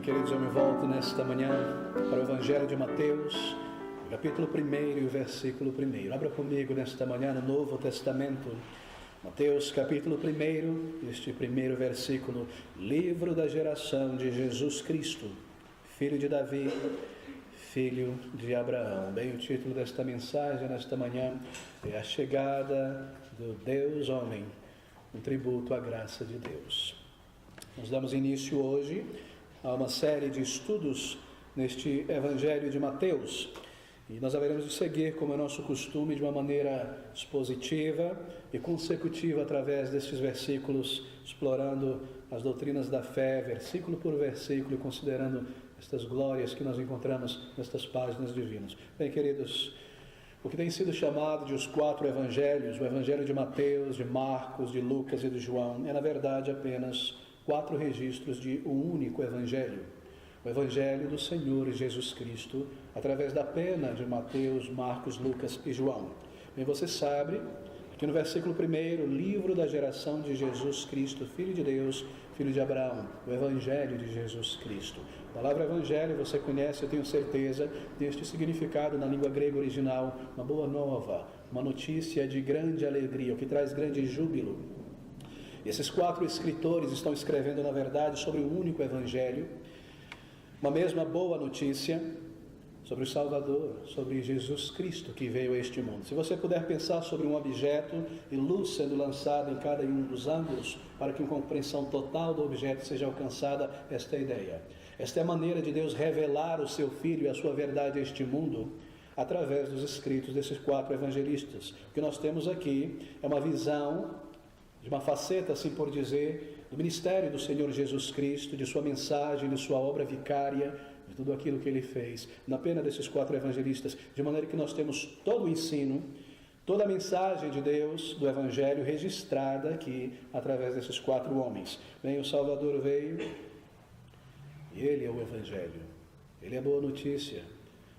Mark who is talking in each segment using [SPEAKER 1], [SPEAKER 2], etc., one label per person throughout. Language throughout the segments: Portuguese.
[SPEAKER 1] Queridos, eu me volto nesta manhã para o Evangelho de Mateus, capítulo 1 e o versículo 1. Abra comigo nesta manhã no Novo Testamento, Mateus capítulo 1, este primeiro versículo. Livro da geração de Jesus Cristo, filho de Davi, filho de Abraão. Bem, o título desta mensagem nesta manhã é a chegada do Deus homem, um tributo à graça de Deus. Nós damos início hoje a uma série de estudos neste Evangelho de Mateus, e nós haveremos de seguir, como é nosso costume, de uma maneira expositiva e consecutiva através destes versículos, explorando as doutrinas da fé, versículo por versículo, e considerando estas glórias que nós encontramos nestas páginas divinas. Bem, queridos, o que tem sido chamado de os 4 evangelhos, o Evangelho de Mateus, de Marcos, de Lucas e de João, é na verdade apenas 4 registros de um único evangelho, o Evangelho do Senhor Jesus Cristo, através da pena de Mateus, Marcos, Lucas e João. Bem, você sabe que no versículo 1, livro da geração de Jesus Cristo, Filho de Deus, Filho de Abraão, o Evangelho de Jesus Cristo. A palavra Evangelho você conhece, eu tenho certeza, deste significado na língua grega original, uma boa nova, uma notícia de grande alegria, o que traz grande júbilo. Esses 4 escritores estão escrevendo, na verdade, sobre o único Evangelho, uma mesma boa notícia sobre o Salvador, sobre Jesus Cristo que veio a este mundo. Se você puder pensar sobre um objeto e luz sendo lançada em cada um dos ângulos, para que uma compreensão total do objeto seja alcançada, esta é a ideia. Esta é a maneira de Deus revelar o seu Filho e a sua verdade a este mundo, através dos escritos desses 4 evangelistas. O que nós temos aqui é uma visão de uma faceta, assim por dizer, do ministério do Senhor Jesus Cristo, de sua mensagem, de sua obra vicária, de tudo aquilo que ele fez, na pena desses 4 evangelistas, de maneira que nós temos todo o ensino, toda a mensagem de Deus, do Evangelho, registrada aqui, através desses 4 homens. Bem, o Salvador veio, e ele é o Evangelho, ele é a boa notícia,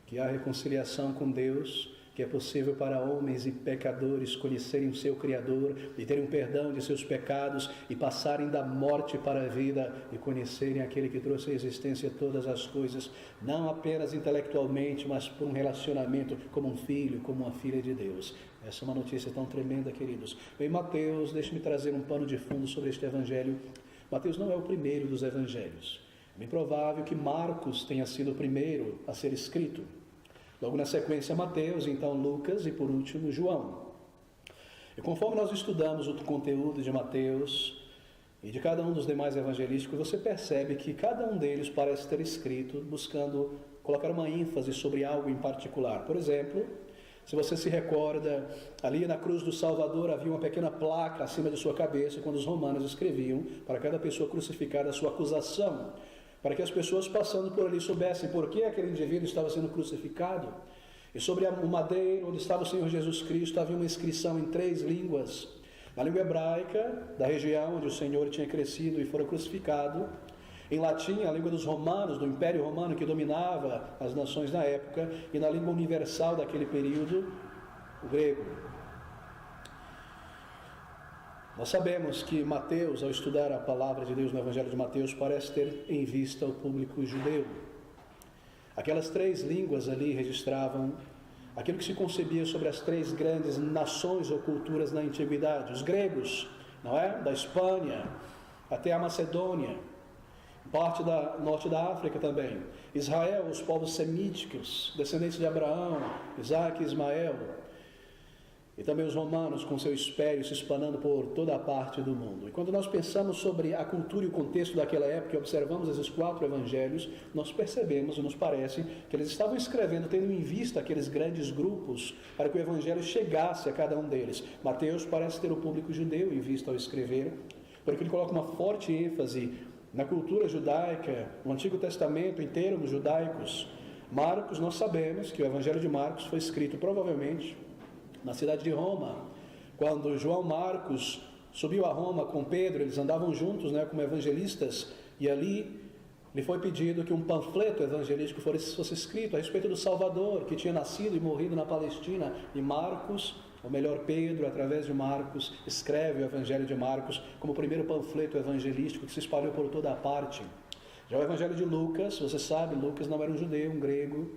[SPEAKER 1] que há reconciliação com Deus, que é possível para homens e pecadores conhecerem o seu Criador e terem um perdão de seus pecados e passarem da morte para a vida e conhecerem aquele que trouxe à existência todas as coisas, não apenas intelectualmente, mas por um relacionamento como um filho, como uma filha de Deus. Essa é uma notícia tão tremenda, queridos. Bem, Mateus, deixe-me trazer um pano de fundo sobre este evangelho. Mateus não é o primeiro dos evangelhos. É bem provável que Marcos tenha sido o primeiro a ser escrito. Logo na sequência Mateus, então Lucas e por último João. E conforme nós estudamos o conteúdo de Mateus e de cada um dos demais evangelísticos, você percebe que cada um deles parece ter escrito buscando colocar uma ênfase sobre algo em particular. Por exemplo, se você se recorda, ali na cruz do Salvador havia uma pequena placa acima de sua cabeça quando os romanos escreviam para cada pessoa crucificada a sua acusação, para que as pessoas passando por ali soubessem por que aquele indivíduo estava sendo crucificado. E sobre o madeiro onde estava o Senhor Jesus Cristo havia uma inscrição em 3 línguas. Na língua hebraica, da região onde o Senhor tinha crescido e fora crucificado. Em latim, a língua dos romanos, do Império Romano que dominava as nações na época. E na língua universal daquele período, o grego. Nós sabemos que Mateus, ao estudar a palavra de Deus no Evangelho de Mateus, parece ter em vista o público judeu. Aquelas 3 línguas ali registravam aquilo que se concebia sobre as 3 grandes nações ou culturas na antiguidade. Os gregos, não é? Da Espanha até a Macedônia, parte da norte da África também. Israel, os povos semíticos, descendentes de Abraão, Isaac e Ismael. E também os romanos com seu império se espanando por toda a parte do mundo. E quando nós pensamos sobre a cultura e o contexto daquela época, e observamos esses 4 evangelhos, nós percebemos e nos parece que eles estavam escrevendo, tendo em vista aqueles grandes grupos, para que o evangelho chegasse a cada um deles. Mateus parece ter o público judeu em vista ao escrever, porque ele coloca uma forte ênfase na cultura judaica, no Antigo Testamento, em termos judaicos. Marcos, nós sabemos que o Evangelho de Marcos foi escrito provavelmente na cidade de Roma, quando João Marcos subiu a Roma com Pedro, eles andavam juntos, como evangelistas, e ali lhe foi pedido que um panfleto evangelístico fosse escrito a respeito do Salvador, que tinha nascido e morrido na Palestina, e Marcos, ou melhor, Pedro, através de Marcos, escreve o Evangelho de Marcos como o primeiro panfleto evangelístico que se espalhou por toda a parte. Já o Evangelho de Lucas, você sabe, Lucas não era um judeu, um grego,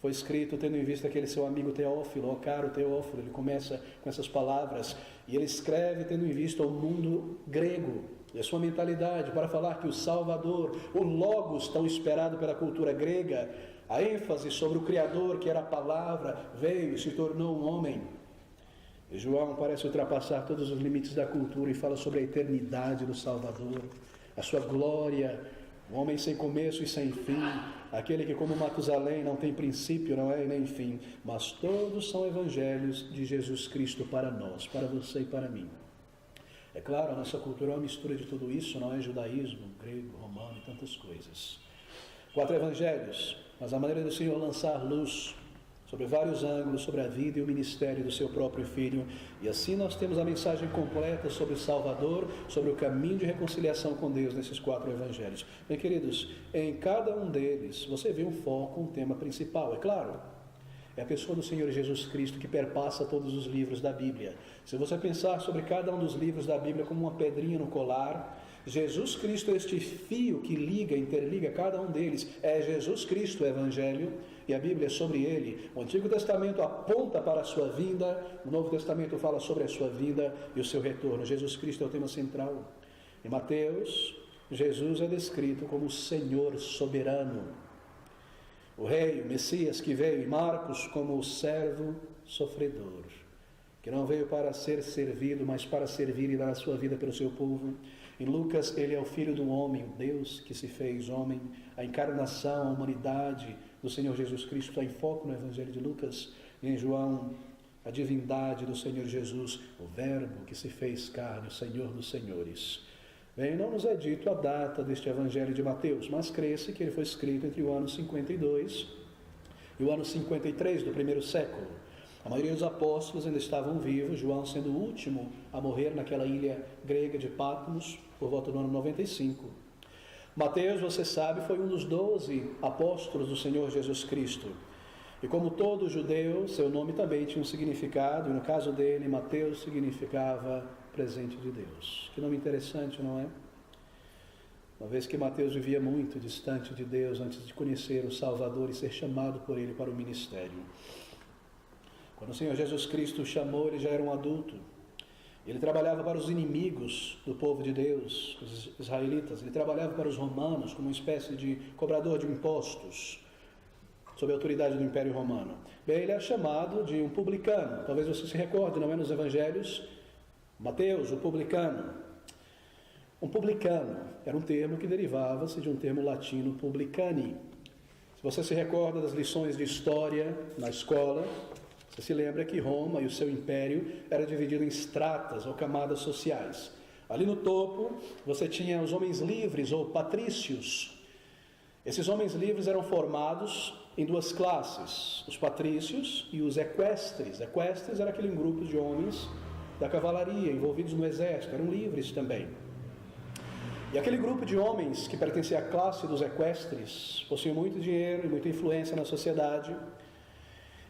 [SPEAKER 1] foi escrito tendo em vista aquele seu amigo Teófilo, ó caro Teófilo, ele começa com essas palavras, e ele escreve tendo em vista o mundo grego, e a sua mentalidade, para falar que o Salvador, o Logos tão esperado pela cultura grega, a ênfase sobre o Criador, que era a palavra, veio e se tornou um homem. E João parece ultrapassar todos os limites da cultura e fala sobre a eternidade do Salvador, a sua glória, um homem sem começo e sem fim, aquele que como Matusalém não tem princípio, não é e nem fim, mas todos são evangelhos de Jesus Cristo para nós, para você e para mim. É claro, a nossa cultura é uma mistura de tudo isso, não é judaísmo, grego, romano e tantas coisas. 4 evangelhos, mas a maneira do Senhor lançar luz sobre vários ângulos, sobre a vida e o ministério do seu próprio Filho. E assim nós temos a mensagem completa sobre o Salvador, sobre o caminho de reconciliação com Deus nesses 4 evangelhos. Bem, queridos, em cada um deles você vê um foco, um tema principal. É claro, é a pessoa do Senhor Jesus Cristo que perpassa todos os livros da Bíblia. Se você pensar sobre cada um dos livros da Bíblia como uma pedrinha no colar, Jesus Cristo é este fio que liga, interliga cada um deles. É Jesus Cristo o Evangelho e a Bíblia é sobre ele. O Antigo Testamento aponta para a sua vinda, o Novo Testamento fala sobre a sua vinda e o seu retorno. Jesus Cristo é o tema central. Em Mateus, Jesus é descrito como o Senhor soberano, o Rei, o Messias que veio. Em Marcos, como o servo sofredor, que não veio para ser servido, mas para servir e dar a sua vida pelo seu povo. Em Lucas, ele é o Filho do homem, o Deus que se fez homem, a encarnação, a humanidade do Senhor Jesus Cristo está em foco no Evangelho de Lucas. E em João, a divindade do Senhor Jesus, o Verbo que se fez carne, o Senhor dos Senhores. Bem, não nos é dito a data deste Evangelho de Mateus, mas crê-se que ele foi escrito entre o ano 52 e o ano 53 do primeiro século. A maioria dos apóstolos ainda estavam vivos, João sendo o último a morrer naquela ilha grega de Patmos, por volta do ano 95. Mateus, você sabe, foi um dos 12 apóstolos do Senhor Jesus Cristo. E como todo judeu, seu nome também tinha um significado, e no caso dele, Mateus significava presente de Deus. Que nome interessante, não é? Uma vez que Mateus vivia muito distante de Deus antes de conhecer o Salvador e ser chamado por ele para o ministério. Quando o Senhor Jesus Cristo o chamou, ele já era um adulto. Ele trabalhava para os inimigos do povo de Deus, os israelitas. Ele trabalhava para os romanos como uma espécie de cobrador de impostos, sob a autoridade do Império Romano. Bem, ele é chamado de um publicano. Talvez você se recorde, não é nos evangelhos? Mateus, o publicano. Um publicano era um termo que derivava-se de um termo latino publicani. Se você se recorda das lições de história na escola, você se lembra que Roma e o seu império era dividido em estratas ou camadas sociais. Ali no topo você tinha os homens livres ou patrícios. Esses homens livres eram formados em 2 classes, os patrícios e os equestres. Equestres era aquele grupo de homens da cavalaria envolvidos no exército, eram livres também. E aquele grupo de homens que pertencia à classe dos equestres possuíam muito dinheiro e muita influência na sociedade.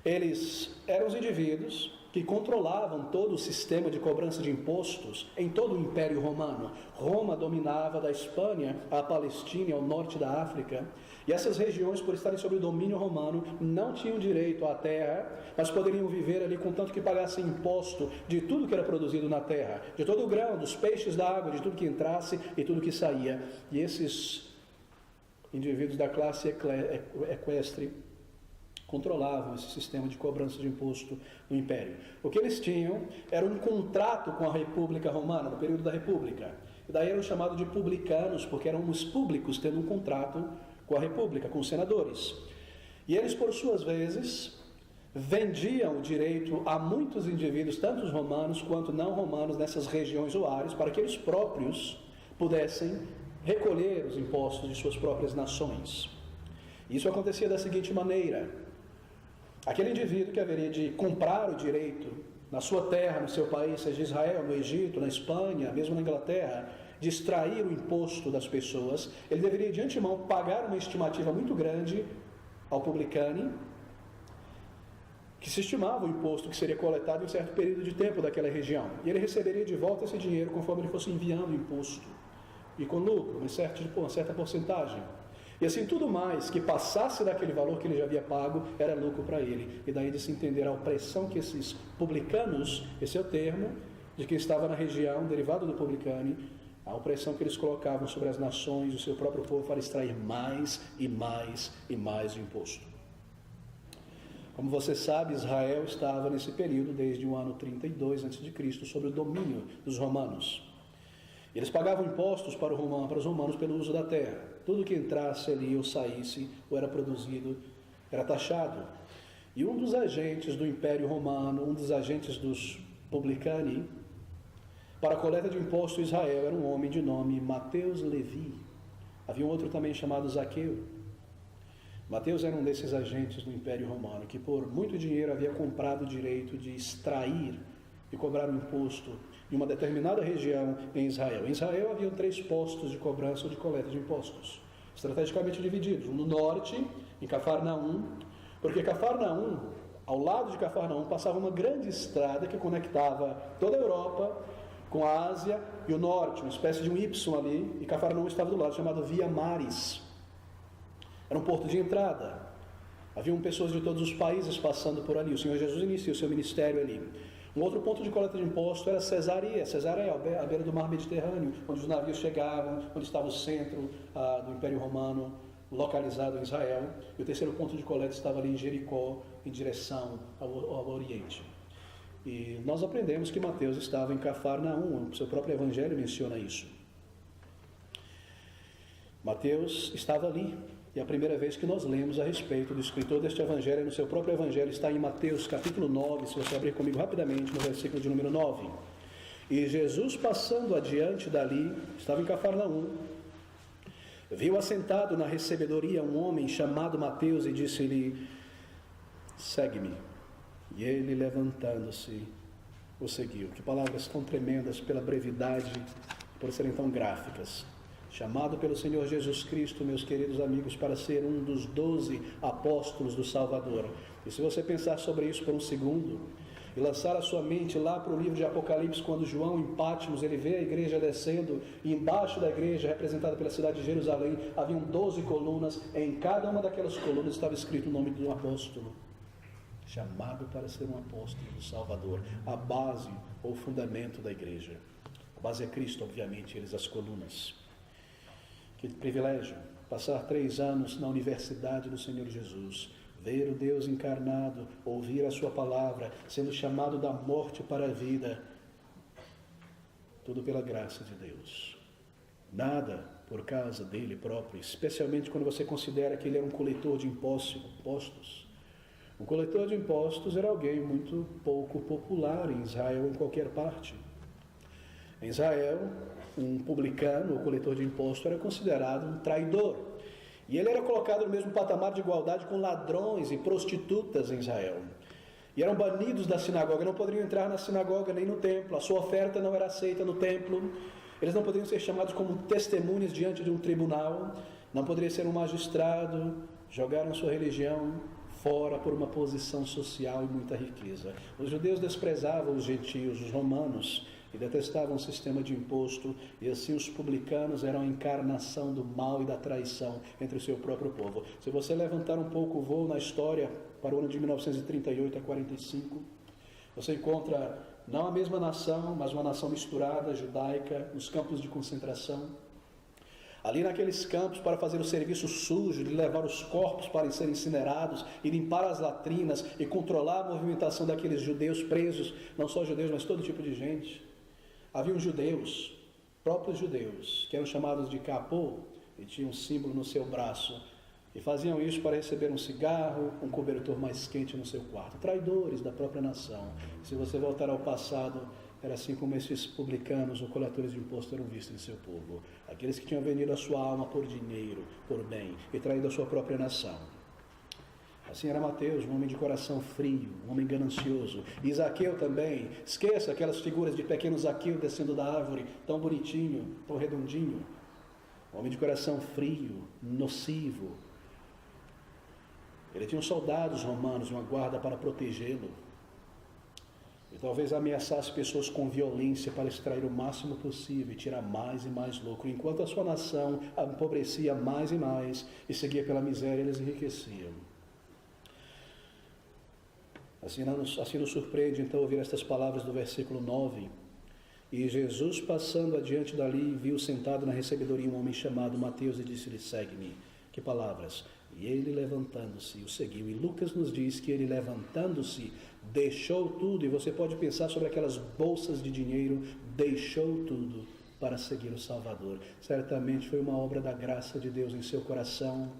[SPEAKER 1] Eles eram os indivíduos que controlavam todo o sistema de cobrança de impostos em todo o Império Romano. Roma dominava da Espanha à Palestina, ao norte da África, e essas regiões, por estarem sob o domínio romano, não tinham direito à terra, mas poderiam viver ali contanto que pagassem imposto de tudo que era produzido na terra, de todo o grão, dos peixes da água, de tudo que entrasse e tudo que saía. E esses indivíduos da classe equestre controlavam esse sistema de cobrança de imposto no Império. O que eles tinham era um contrato com a República Romana, no período da República. E daí eram chamados de publicanos, porque eram os públicos tendo um contrato com a República, com os senadores. E eles, por suas vezes, vendiam o direito a muitos indivíduos, tanto os romanos quanto não romanos, nessas regiões ou áreas, para que eles próprios pudessem recolher os impostos de suas próprias nações. Isso acontecia da seguinte maneira: aquele indivíduo que haveria de comprar o direito na sua terra, no seu país, seja Israel, no Egito, na Espanha, mesmo na Inglaterra, de extrair o imposto das pessoas, ele deveria de antemão pagar uma estimativa muito grande ao publicano, que se estimava o imposto que seria coletado em um certo período de tempo daquela região. E ele receberia de volta esse dinheiro conforme ele fosse enviando o imposto, e com lucro, uma certa porcentagem. E assim, tudo mais que passasse daquele valor que ele já havia pago, era lucro para ele. E daí de se entender a opressão que esses publicanos, esse é o termo, de quem estava na região, derivado do publicano, a opressão que eles colocavam sobre as nações, o seu próprio povo, para extrair mais e mais e mais de imposto. Como você sabe, Israel estava nesse período, desde o ano 32 a.C., sob o domínio dos romanos. Eles pagavam impostos para os romanos pelo uso da terra. Tudo que entrasse ali ou saísse, ou era produzido, era taxado. E um dos agentes do Império Romano, um dos agentes dos publicani, para a coleta de impostos em Israel, era um homem de nome Mateus Levi. Havia um outro também chamado Zaqueu. Mateus era um desses agentes do Império Romano, que por muito dinheiro havia comprado o direito de extrair e cobrar um imposto em uma determinada região em Israel. Em Israel havia 3 postos de cobrança ou de coleta de impostos, estrategicamente divididos. Um no norte, em Cafarnaum, porque Cafarnaum, ao lado de Cafarnaum, passava uma grande estrada que conectava toda a Europa com a Ásia e o norte, uma espécie de um Y ali, e Cafarnaum estava do lado, chamado Via Maris. Era um porto de entrada. Haviam pessoas de todos os países passando por ali. O Senhor Jesus iniciou o seu ministério ali. Um outro ponto de coleta de imposto era Cesareia, à beira do mar Mediterrâneo, onde os navios chegavam, onde estava o centro do Império Romano, localizado em Israel. E o terceiro ponto de coleta estava ali em Jericó, em direção ao Oriente. E nós aprendemos que Mateus estava em Cafarnaum, o seu próprio evangelho menciona isso. Mateus estava ali. E a primeira vez que nós lemos a respeito do escritor deste evangelho, no seu próprio evangelho, está em Mateus capítulo 9, se você abrir comigo rapidamente, no versículo de número 9. E Jesus, passando adiante dali, estava em Cafarnaum, viu assentado na recebedoria um homem chamado Mateus e disse-lhe: segue-me. E ele, levantando-se, o seguiu. Que palavras tão tremendas pela brevidade, por serem tão gráficas. Chamado pelo Senhor Jesus Cristo, meus queridos amigos, para ser um dos 12 apóstolos do Salvador. E se você pensar sobre isso por um segundo, e lançar a sua mente lá para o livro de Apocalipse, quando João, em Patmos, ele vê a igreja descendo, e embaixo da igreja, representada pela cidade de Jerusalém, haviam 12 colunas, em cada uma daquelas colunas estava escrito o nome de um apóstolo. Chamado para ser um apóstolo do Salvador, a base ou fundamento da igreja. A base é Cristo, obviamente, eles as colunas. Que privilégio, passar 3 anos na universidade do Senhor Jesus, ver o Deus encarnado, ouvir a sua palavra, sendo chamado da morte para a vida, tudo pela graça de Deus. Nada por causa dele próprio, especialmente quando você considera que ele era um coletor de impostos. Um coletor de impostos era alguém muito pouco popular em Israel, em qualquer parte. Em Israel, um publicano, o coletor de imposto, era considerado um traidor. E ele era colocado no mesmo patamar de igualdade com ladrões e prostitutas em Israel. E eram banidos da sinagoga, não poderiam entrar na sinagoga nem no templo. A sua oferta não era aceita no templo. Eles não poderiam ser chamados como testemunhas diante de um tribunal. Não poderia ser um magistrado. Jogaram sua religião fora por uma posição social e muita riqueza. Os judeus desprezavam os gentios, os romanos, e detestavam o sistema de imposto, e assim os publicanos eram a encarnação do mal e da traição entre o seu próprio povo. Se você levantar um pouco o voo na história, para o ano de 1938 a 45, você encontra não a mesma nação, mas uma nação misturada, judaica, nos campos de concentração. Ali naqueles campos, para fazer o serviço sujo de levar os corpos para serem incinerados e limpar as latrinas e controlar a movimentação daqueles judeus presos, não só judeus, mas todo tipo de gente. Haviam judeus, próprios judeus, que eram chamados de capô, e tinham um símbolo no seu braço, e faziam isso para receber um cigarro, um cobertor mais quente no seu quarto. Traidores da própria nação. Se você voltar ao passado, era assim como esses publicanos ou coletores de imposto eram vistos em seu povo. Aqueles que tinham vendido a sua alma por dinheiro, por bem, e traído a sua própria nação. Assim era Mateus, um homem de coração frio, um homem ganancioso. E Zaqueu também. Esqueça aquelas figuras de pequeno Zaqueu descendo da árvore, tão bonitinho, tão redondinho. Um homem de coração frio, nocivo. Ele tinha uns soldados romanos, uma guarda para protegê-lo. E talvez ameaçasse pessoas com violência para extrair o máximo possível e tirar mais e mais lucro, enquanto a sua nação empobrecia mais e mais e seguia pela miséria, eles enriqueciam. Assim nos surpreende então ouvir estas palavras do versículo 9. E Jesus, passando adiante dali, viu sentado na recebedoria um homem chamado Mateus e disse-lhe: segue-me. Que palavras? E ele, levantando-se, o seguiu. E Lucas nos diz que ele, levantando-se, deixou tudo. E você pode pensar sobre aquelas bolsas de dinheiro. Deixou tudo para seguir o Salvador. Certamente foi uma obra da graça de Deus em seu coração.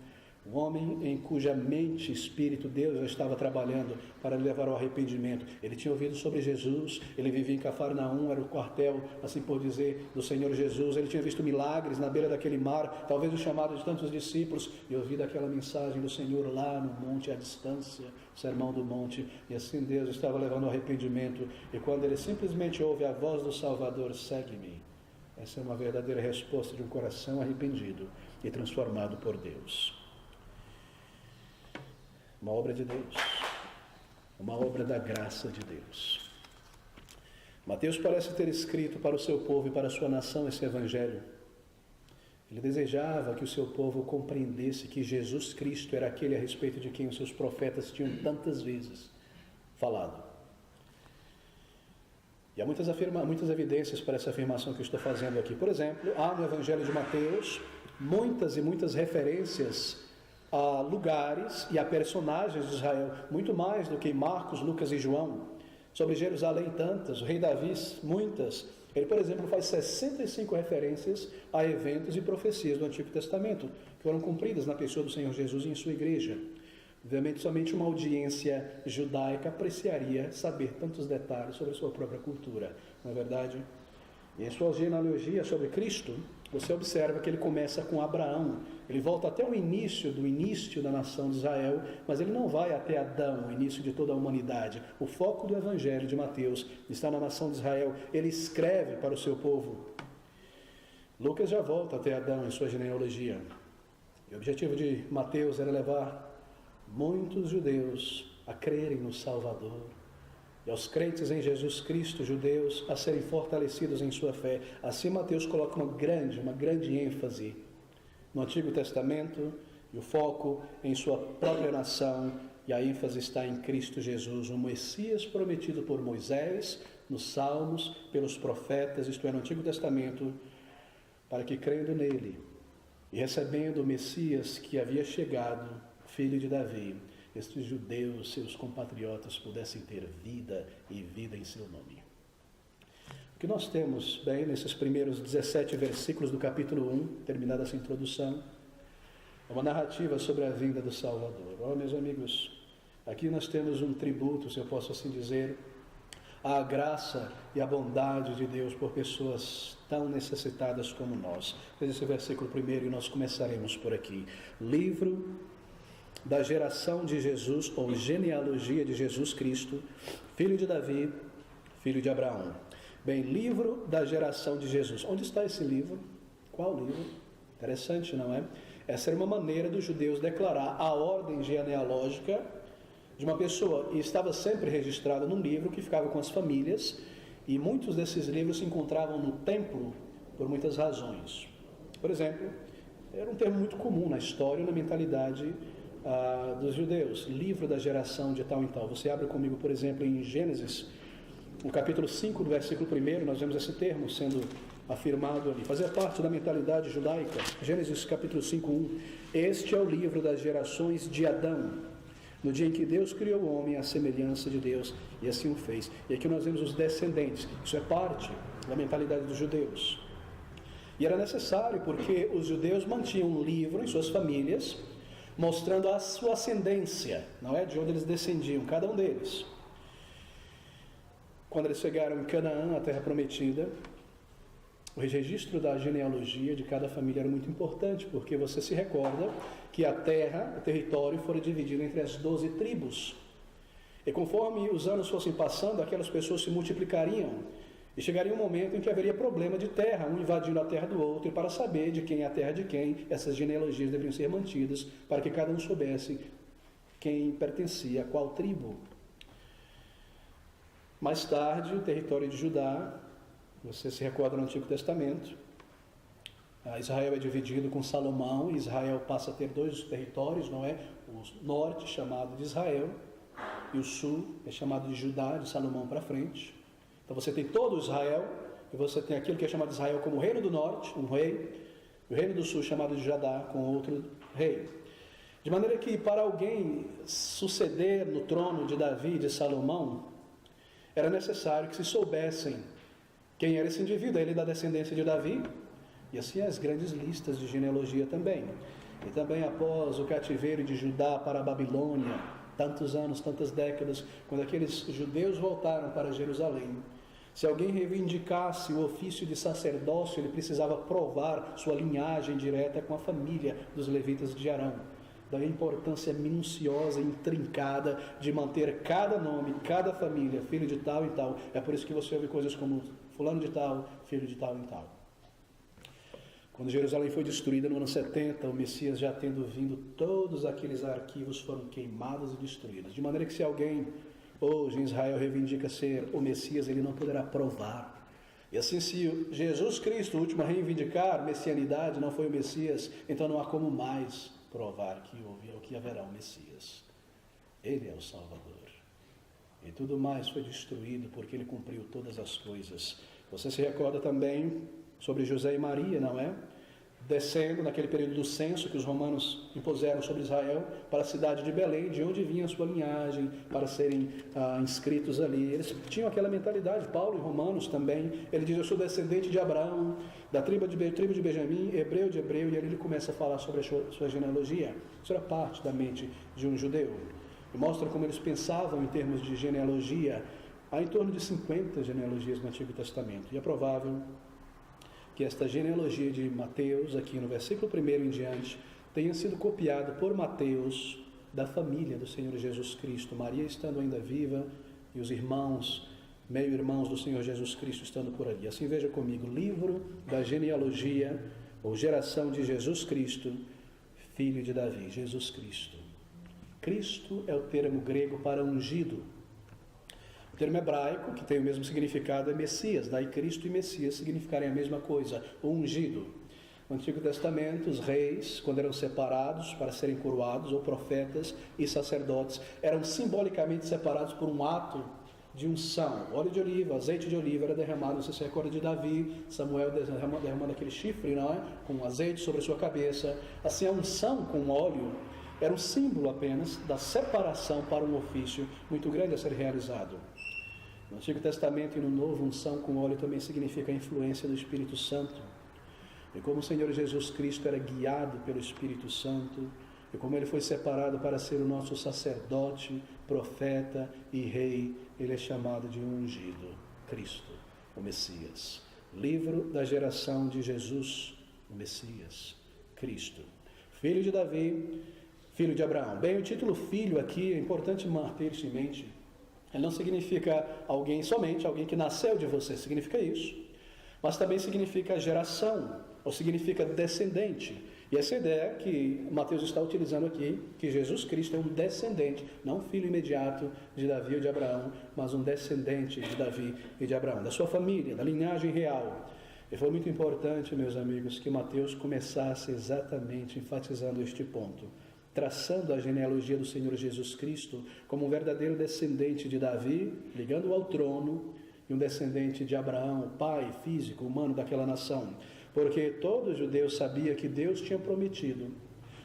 [SPEAKER 1] Um homem em cuja mente, espírito, Deus já estava trabalhando para lhe levar ao arrependimento. Ele tinha ouvido sobre Jesus, ele vivia em Cafarnaum, era o quartel, assim por dizer, do Senhor Jesus. Ele tinha visto milagres na beira daquele mar, talvez o chamado de tantos discípulos, e ouvido aquela mensagem do Senhor lá no monte, à distância, Sermão do Monte. E assim Deus estava levando ao arrependimento. E quando ele simplesmente ouve a voz do Salvador: segue-me. Essa é uma verdadeira resposta de um coração arrependido e transformado por Deus. Uma obra de Deus, uma obra da graça de Deus. Mateus parece ter escrito para o seu povo e para a sua nação esse evangelho. Ele desejava que o seu povo compreendesse que Jesus Cristo era aquele a respeito de quem os seus profetas tinham tantas vezes falado. E há muitas evidências para essa afirmação que eu estou fazendo aqui. Por exemplo, há no evangelho de Mateus muitas e muitas referências a lugares e a personagens de Israel, muito mais do que em Marcos, Lucas e João. Sobre Jerusalém, tantas. O rei Davi, muitas. Ele, por exemplo, faz 65 referências a eventos e profecias do Antigo Testamento, que foram cumpridas na pessoa do Senhor Jesus e em sua igreja. Obviamente, somente uma audiência judaica apreciaria saber tantos detalhes sobre a sua própria cultura, não é verdade? E em sua genealogia sobre Cristo, você observa que ele começa com Abraão. Ele volta até o início da nação de Israel, mas ele não vai até Adão, o início de toda a humanidade. O foco do evangelho de Mateus está na nação de Israel. Ele escreve para o seu povo. Lucas já volta até Adão em sua genealogia. E o objetivo de Mateus era levar muitos judeus a crerem no Salvador. E aos crentes em Jesus Cristo, judeus, a serem fortalecidos em sua fé. Assim Mateus coloca uma grande ênfase no Antigo Testamento, e o foco em sua própria nação, e a ênfase está em Cristo Jesus, o Messias prometido por Moisés, nos Salmos, pelos profetas, isto é, no Antigo Testamento, para que, crendo nele e recebendo o Messias que havia chegado, filho de Davi, estes judeus, seus compatriotas, pudessem ter vida e vida em seu nome. O que nós temos, bem, nesses primeiros 17 versículos do capítulo 1, terminada essa introdução, é uma narrativa sobre a vinda do Salvador. Oh, meus amigos, aqui nós temos um tributo, se eu posso assim dizer, à graça e à bondade de Deus por pessoas tão necessitadas como nós. Esse versículo primeiro, e nós começaremos por aqui. Livro da geração de Jesus, ou genealogia de Jesus Cristo, filho de Davi, filho de Abraão. Bem, livro da geração de Jesus. Onde está esse livro? Qual livro? Interessante, não é? Essa era uma maneira dos judeus declarar a ordem genealógica de uma pessoa, e estava sempre registrada num livro que ficava com as famílias, e muitos desses livros se encontravam no templo por muitas razões. Por exemplo, era um termo muito comum na história e na mentalidade dos judeus, livro da geração de tal e tal. Você abre comigo, por exemplo, em Gênesis, no capítulo 5, do versículo 1, nós vemos esse termo sendo afirmado ali, fazia parte da mentalidade judaica. Gênesis capítulo 5, 1. Este é o livro das gerações de Adão, no dia em que Deus criou o homem à semelhança de Deus, e assim o fez. E aqui nós vemos os descendentes. Isso é parte da mentalidade dos judeus. E era necessário porque os judeus mantinham um livro em suas famílias, mostrando a sua ascendência, não é? De onde eles descendiam, cada um deles. Quando eles chegaram em Canaã, a terra prometida, o registro da genealogia de cada família era muito importante, porque você se recorda que a terra, o território, foi dividido entre as 12 tribos. E conforme os anos fossem passando, aquelas pessoas se multiplicariam. E chegaria um momento em que haveria problema de terra, um invadindo a terra do outro, e para saber de quem é a terra de quem, essas genealogias deveriam ser mantidas, para que cada um soubesse quem pertencia a qual tribo. Mais tarde, o território de Judá, você se recorda no Antigo Testamento, Israel é dividido com Salomão, e Israel passa a ter dois territórios, não é? O norte, chamado de Israel, e o sul é chamado de Judá, de Salomão para frente. Então você tem todo Israel, e você tem aquilo que é chamado de Israel como o reino do norte, um rei, e o reino do sul chamado de Judá, com outro rei. De maneira que para alguém suceder no trono de Davi e de Salomão, era necessário que se soubessem quem era esse indivíduo, ele da descendência de Davi, e assim as grandes listas de genealogia também. E também após o cativeiro de Judá para a Babilônia, tantos anos, tantas décadas, quando aqueles judeus voltaram para Jerusalém, se alguém reivindicasse o ofício de sacerdócio, ele precisava provar sua linhagem direta com a família dos levitas de Arão. Daí a importância minuciosa e intrincada de manter cada nome, cada família, filho de tal e tal. É por isso que você ouve coisas como fulano de tal, filho de tal e tal. Quando Jerusalém foi destruída no ano 70, o Messias já tendo vindo, todos aqueles arquivos foram queimados e destruídos. De maneira que se alguém hoje em Israel reivindica ser o Messias, ele não poderá provar. E assim, se Jesus Cristo, o último a reivindicar messianidade, não foi o Messias, então não há como mais provar que houve ou que haverá um Messias. Ele é o Salvador. E tudo mais foi destruído porque ele cumpriu todas as coisas. Você se recorda também sobre José e Maria, não é? Descendo naquele período do censo que os romanos impuseram sobre Israel para a cidade de Belém, de onde vinha a sua linhagem, para serem inscritos ali. Eles tinham aquela mentalidade, Paulo e Romanos também. Ele diz: eu sou descendente de Abraão, da tribo de Benjamim, hebreu de hebreu, e ali ele começa a falar sobre a sua genealogia. Isso era parte da mente de um judeu. E mostra como eles pensavam em termos de genealogia. Há em torno de 50 genealogias no Antigo Testamento, e é provável que esta genealogia de Mateus, aqui no versículo 1 em diante, tenha sido copiada por Mateus da família do Senhor Jesus Cristo, Maria estando ainda viva e os irmãos, meio-irmãos do Senhor Jesus Cristo estando por ali. Assim veja comigo, livro da genealogia ou geração de Jesus Cristo, filho de Davi, Jesus Cristo. Cristo é o termo grego para ungido. O termo hebraico, que tem o mesmo significado, é Messias. Daí Cristo e Messias significarem a mesma coisa, o ungido. No Antigo Testamento, os reis, quando eram separados para serem coroados, ou profetas e sacerdotes, eram simbolicamente separados por um ato de unção. Óleo de oliva, azeite de oliva era derramado. Você se recorda de Davi, Samuel derramando aquele chifre, não é? Com azeite sobre a sua cabeça. Assim, a unção com óleo era um símbolo apenas da separação para um ofício muito grande a ser realizado. No Antigo Testamento e no Novo, unção com óleo também significa a influência do Espírito Santo. E como o Senhor Jesus Cristo era guiado pelo Espírito Santo, e como ele foi separado para ser o nosso sacerdote, profeta e rei, ele é chamado de ungido, Cristo, o Messias. Livro da geração de Jesus, o Messias, Cristo. Filho de Davi, filho de Abraão. Bem, o título filho aqui é importante manter isso em mente. Ele não significa alguém somente, alguém que nasceu de você, significa isso. Mas também significa geração, ou significa descendente. E essa ideia que Mateus está utilizando aqui, que Jesus Cristo é um descendente, não um filho imediato de Davi ou de Abraão, mas um descendente de Davi e de Abraão, da sua família, da linhagem real. E foi muito importante, meus amigos, que Mateus começasse exatamente enfatizando este ponto, traçando a genealogia do Senhor Jesus Cristo como um verdadeiro descendente de Davi, ligando-o ao trono, e um descendente de Abraão, o pai físico, humano daquela nação. Porque todo judeu sabia que Deus tinha prometido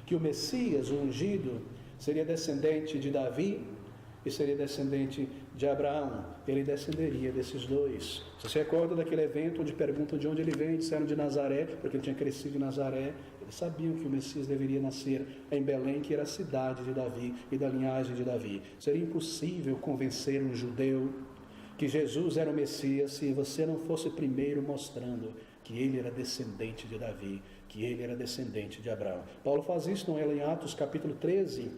[SPEAKER 1] que o Messias, o ungido, seria descendente de Davi e seria descendente de Abraão. Ele descenderia desses dois. Você se recorda daquele evento onde perguntam de onde ele vem? Disseram de Nazaré, porque ele tinha crescido em Nazaré. Eles sabiam que o Messias deveria nascer em Belém, que era a cidade de Davi e da linhagem de Davi. Seria impossível convencer um judeu que Jesus era o Messias se você não fosse primeiro mostrando que ele era descendente de Davi, que ele era descendente de Abraão. Paulo faz isso, não é, em Atos capítulo 13,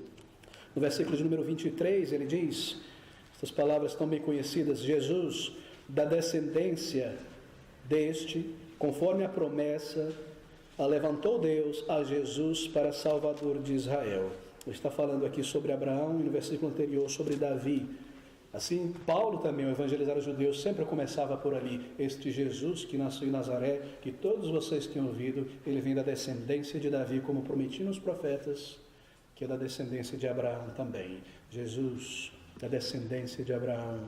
[SPEAKER 1] no versículo de número 23, ele diz, essas palavras tão bem conhecidas: Jesus, da descendência deste, conforme a promessa, levantou Deus a Jesus para Salvador de Israel. Ele está falando aqui sobre Abraão e no versículo anterior sobre Davi, Assim, Paulo também, ao evangelizar os judeus, sempre começava por ali. Este Jesus que nasceu em Nazaré, que todos vocês têm ouvido, ele vem da descendência de Davi, como prometiam os profetas, que é da descendência de Abraão também. Jesus, da descendência de Abraão,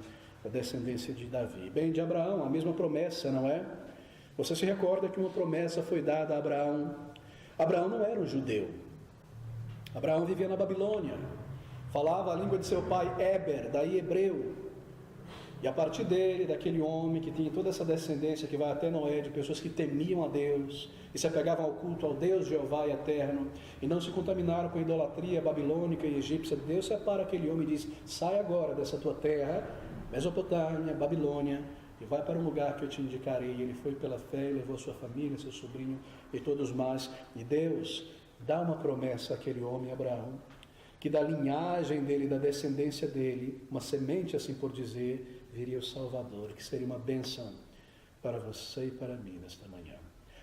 [SPEAKER 1] da descendência de Davi. Bem, de Abraão, a mesma promessa, não é? Você se recorda que uma promessa foi dada a Abraão. Abraão não era um judeu. Abraão vivia na Babilônia. Falava a língua de seu pai, Éber, daí hebreu. E a partir dele, daquele homem que tinha toda essa descendência que vai até Noé, de pessoas que temiam a Deus e se apegavam ao culto ao Deus Jeová e eterno, e não se contaminaram com a idolatria babilônica e egípcia, Deus separa aquele homem e diz: sai agora dessa tua terra, Mesopotâmia, Babilônia, e vai para um lugar que eu te indicarei. Ele foi pela fé, levou a sua família, seu sobrinho e todos mais. E Deus dá uma promessa àquele homem, Abraão, que da linhagem dele, da descendência dele, uma semente, assim por dizer, viria o Salvador, que seria uma bênção para você e para mim nesta manhã,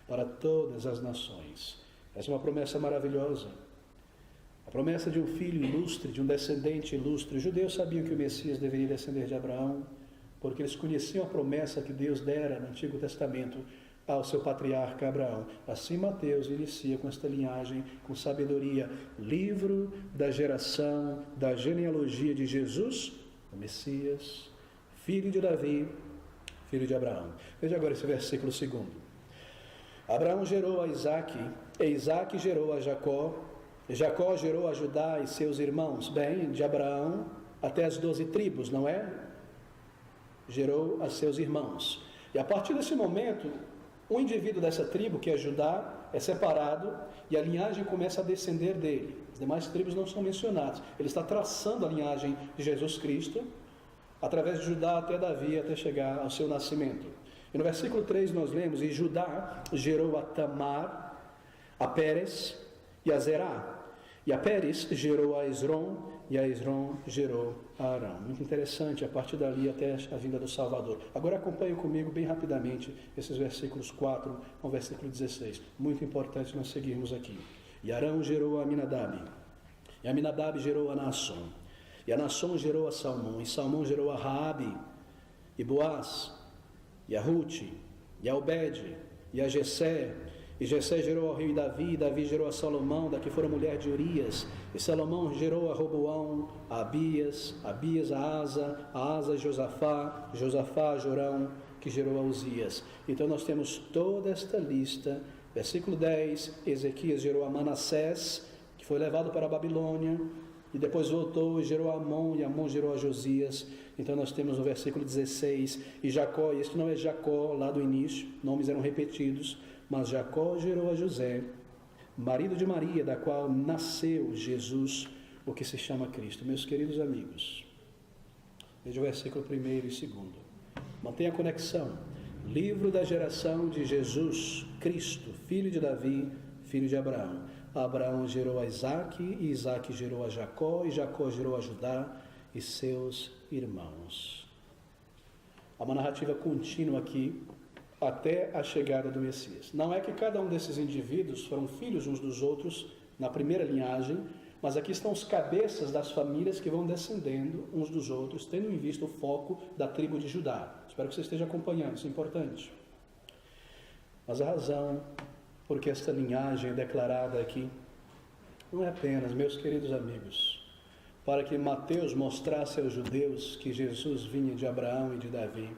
[SPEAKER 1] para todas as nações. Essa é uma promessa maravilhosa. A promessa de um filho ilustre, de um descendente ilustre. Os judeus sabiam que o Messias deveria descender de Abraão, porque eles conheciam a promessa que Deus dera no Antigo Testamento ao seu patriarca Abraão. Assim Mateus inicia com esta linhagem, com sabedoria, livro da geração, da genealogia de Jesus, o Messias, filho de Davi, filho de Abraão. Veja agora esse versículo 2. Abraão gerou a Isaque, e Isaque gerou a Jacó, e Jacó gerou a Judá e seus irmãos. Bem, de Abraão até as 12 tribos, não é? Gerou a seus irmãos. E a partir desse momento, um indivíduo dessa tribo, que é Judá, é separado e a linhagem começa a descender dele. As demais tribos não são mencionadas. Ele está traçando a linhagem de Jesus Cristo, através de Judá até Davi, até chegar ao seu nascimento. E no versículo 3 nós lemos: e Judá gerou a Tamar, a Pérez e a Zerá. E a Pérez gerou a Esrom, e a Esrom gerou a Arão. Muito interessante, a partir dali até a vinda do Salvador. Agora acompanhe comigo bem rapidamente esses versículos 4 ao versículo 16. Muito importante nós seguirmos aqui. E Arão gerou a Aminadab, e Aminadab gerou a Naasson, e a Naasson gerou a Salmão, e Salmão gerou a Raabe, e Boaz, e a Rute, e a Obed, e a Jessé. E Jessé gerou ao rei Davi, e Davi gerou a Salomão, da que fora mulher de Urias. E Salomão gerou a Roboão, a Abias, Abias a Asa a Josafá, Josafá a Jorão, que gerou a Uzias. Então nós temos toda esta lista. Versículo 10, Ezequias gerou a Manassés, que foi levado para a Babilônia, e depois voltou e gerou a Amon, e Amon gerou a Josias. Então nós temos no versículo 16, e Jacó, e este não é Jacó lá do início, nomes eram repetidos, mas Jacó gerou a José, marido de Maria, da qual nasceu Jesus, o que se chama Cristo. Meus queridos amigos, veja o versículo 1 e 2. Mantenha a conexão. Livro da geração de Jesus, Cristo, filho de Davi, filho de Abraão. Abraão gerou a Isaque, e Isaque gerou a Jacó, e Jacó gerou a Judá e seus irmãos. Há uma narrativa contínua aqui, até a chegada do Messias. Não é que cada um desses indivíduos foram filhos uns dos outros na primeira linhagem, mas aqui estão os cabeças das famílias que vão descendendo uns dos outros, tendo em vista o foco da tribo de Judá. Espero que você esteja acompanhando, isso é importante. Mas a razão por que esta linhagem é declarada aqui não é apenas, meus queridos amigos, para que Mateus mostrasse aos judeus que Jesus vinha de Abraão e de Davi,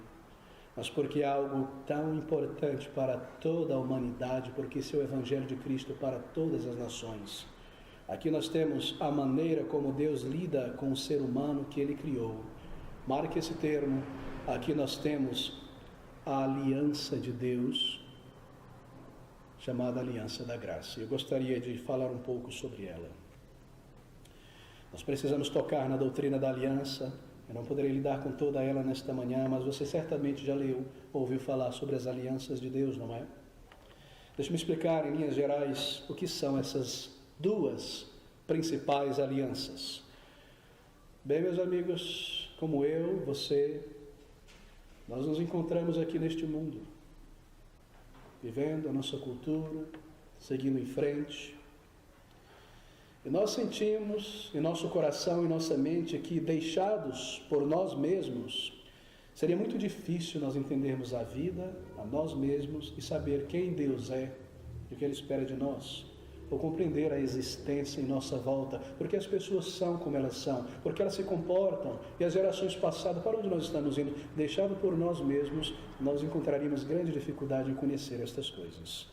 [SPEAKER 1] mas porque é algo tão importante para toda a humanidade, porque esse é o Evangelho de Cristo para todas as nações. Aqui nós temos a maneira como Deus lida com o ser humano que Ele criou. Marque esse termo. Aqui nós temos a aliança de Deus, chamada Aliança da Graça. Eu gostaria de falar um pouco sobre ela. Nós precisamos tocar na doutrina da aliança. Eu não poderei lidar com toda ela nesta manhã, mas você certamente já leu, ouviu falar sobre as alianças de Deus, não é? Deixe-me explicar em linhas gerais o que são essas duas principais alianças. Bem, meus amigos, como eu, você, nós nos encontramos aqui neste mundo, vivendo a nossa cultura, seguindo em frente. E nós sentimos em nosso coração e nossa mente que, deixados por nós mesmos, seria muito difícil nós entendermos a vida, a nós mesmos e saber quem Deus é e o que Ele espera de nós, ou compreender a existência em nossa volta, porque as pessoas são como elas são, porque elas se comportam, e as gerações passadas, para onde nós estamos indo, deixado por nós mesmos, nós encontraríamos grande dificuldade em conhecer estas coisas.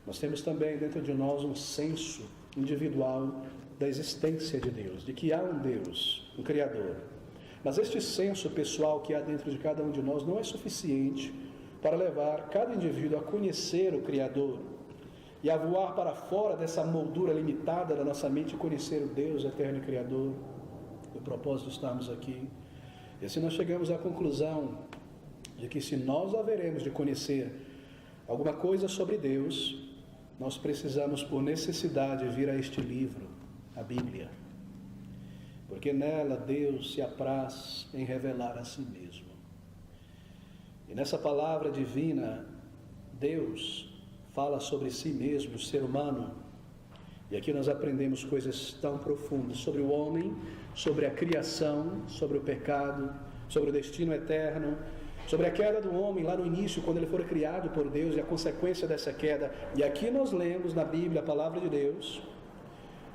[SPEAKER 1] Nós temos também dentro de nós um senso individual da existência de Deus, de que há um Deus, um Criador. Mas este senso pessoal que há dentro de cada um de nós não é suficiente para levar cada indivíduo a conhecer o Criador e a voar para fora dessa moldura limitada da nossa mente e conhecer o Deus eterno e Criador. O propósito de estarmos aqui. E assim nós chegamos à conclusão de que se nós haveremos de conhecer alguma coisa sobre Deus, nós precisamos por necessidade vir a este livro, a Bíblia. Porque nela Deus se apraz em revelar a si mesmo. E nessa palavra divina, Deus fala sobre si mesmo, o ser humano. E aqui nós aprendemos coisas tão profundas sobre o homem, sobre a criação, sobre o pecado, sobre o destino eterno, sobre a queda do homem lá no início, quando ele foi criado por Deus e a consequência dessa queda. E aqui nós lemos na Bíblia a palavra de Deus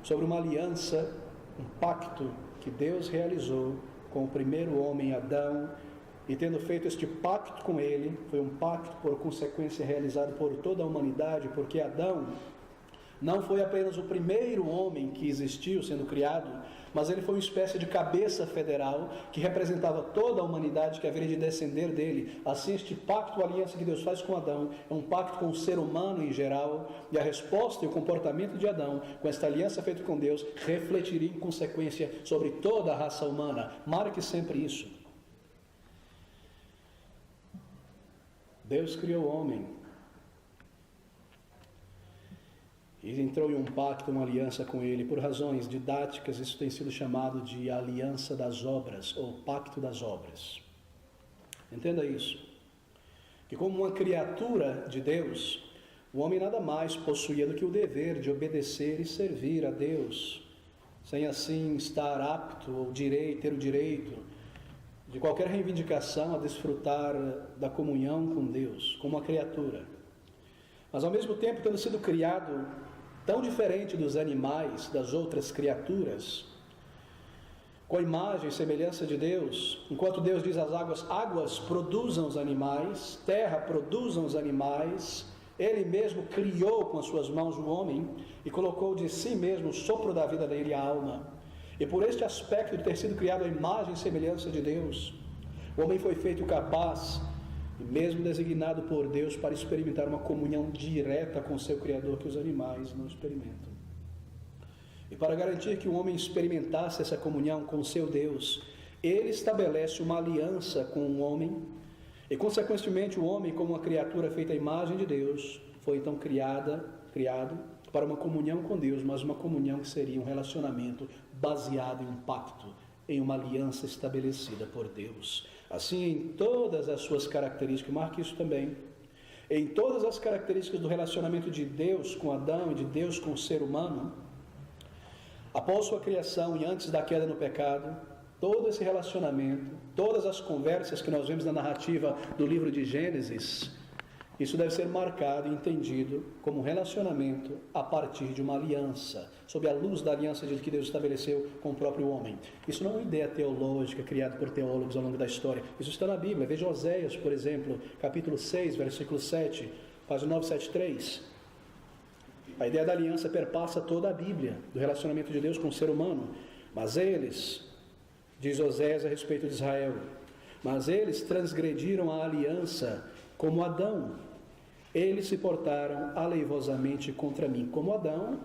[SPEAKER 1] sobre uma aliança, um pacto que Deus realizou com o primeiro homem, Adão. E tendo feito este pacto com ele, foi um pacto por consequência realizado por toda a humanidade, porque Adão não foi apenas o primeiro homem que existiu sendo criado, mas ele foi uma espécie de cabeça federal que representava toda a humanidade que haveria de descender dele. Assim, este pacto, a aliança que Deus faz com Adão, é um pacto com o ser humano em geral, e a resposta e o comportamento de Adão, com esta aliança feita com Deus, refletiria em consequência sobre toda a raça humana. Marque sempre isso. Deus criou o homem e entrou em um pacto, uma aliança com ele. Por razões didáticas, isso tem sido chamado de aliança das obras, ou pacto das obras. Entenda isso, que como uma criatura de Deus, o homem nada mais possuía do que o dever de obedecer e servir a Deus, sem assim estar apto ou ter o direito de qualquer reivindicação a desfrutar da comunhão com Deus, como uma criatura. Mas ao mesmo tempo, tendo sido criado tão diferente dos animais, das outras criaturas, com a imagem e semelhança de Deus, enquanto Deus diz às águas, águas produzam os animais, terra produzam os animais, Ele mesmo criou com as suas mãos o homem e colocou de si mesmo o sopro da vida dele, a alma. E por este aspecto de ter sido criado à imagem e semelhança de Deus, o homem foi feito capaz, e mesmo designado por Deus, para experimentar uma comunhão direta com seu Criador que os animais não experimentam. E para garantir que o homem experimentasse essa comunhão com seu Deus, ele estabelece uma aliança com o homem, e consequentemente o homem, como uma criatura feita à imagem de Deus, foi então criado para uma comunhão com Deus, mas uma comunhão que seria um relacionamento baseado em um pacto, em uma aliança estabelecida por Deus. Assim, em todas as suas características, marque isso também, em todas as características do relacionamento de Deus com Adão e de Deus com o ser humano, após sua criação e antes da queda no pecado, todo esse relacionamento, todas as conversas que nós vemos na narrativa do livro de Gênesis, isso deve ser marcado e entendido como um relacionamento a partir de uma aliança, sob a luz da aliança que Deus estabeleceu com o próprio homem. Isso não é uma ideia teológica criada por teólogos ao longo da história. Isso está na Bíblia. Veja Oséias, por exemplo, capítulo 6, versículo 7, página 973. A ideia da aliança perpassa toda a Bíblia, do relacionamento de Deus com o ser humano. Mas eles, diz Oséias a respeito de Israel, mas eles transgrediram a aliança como Adão. Eles se portaram aleivosamente contra mim. Como Adão?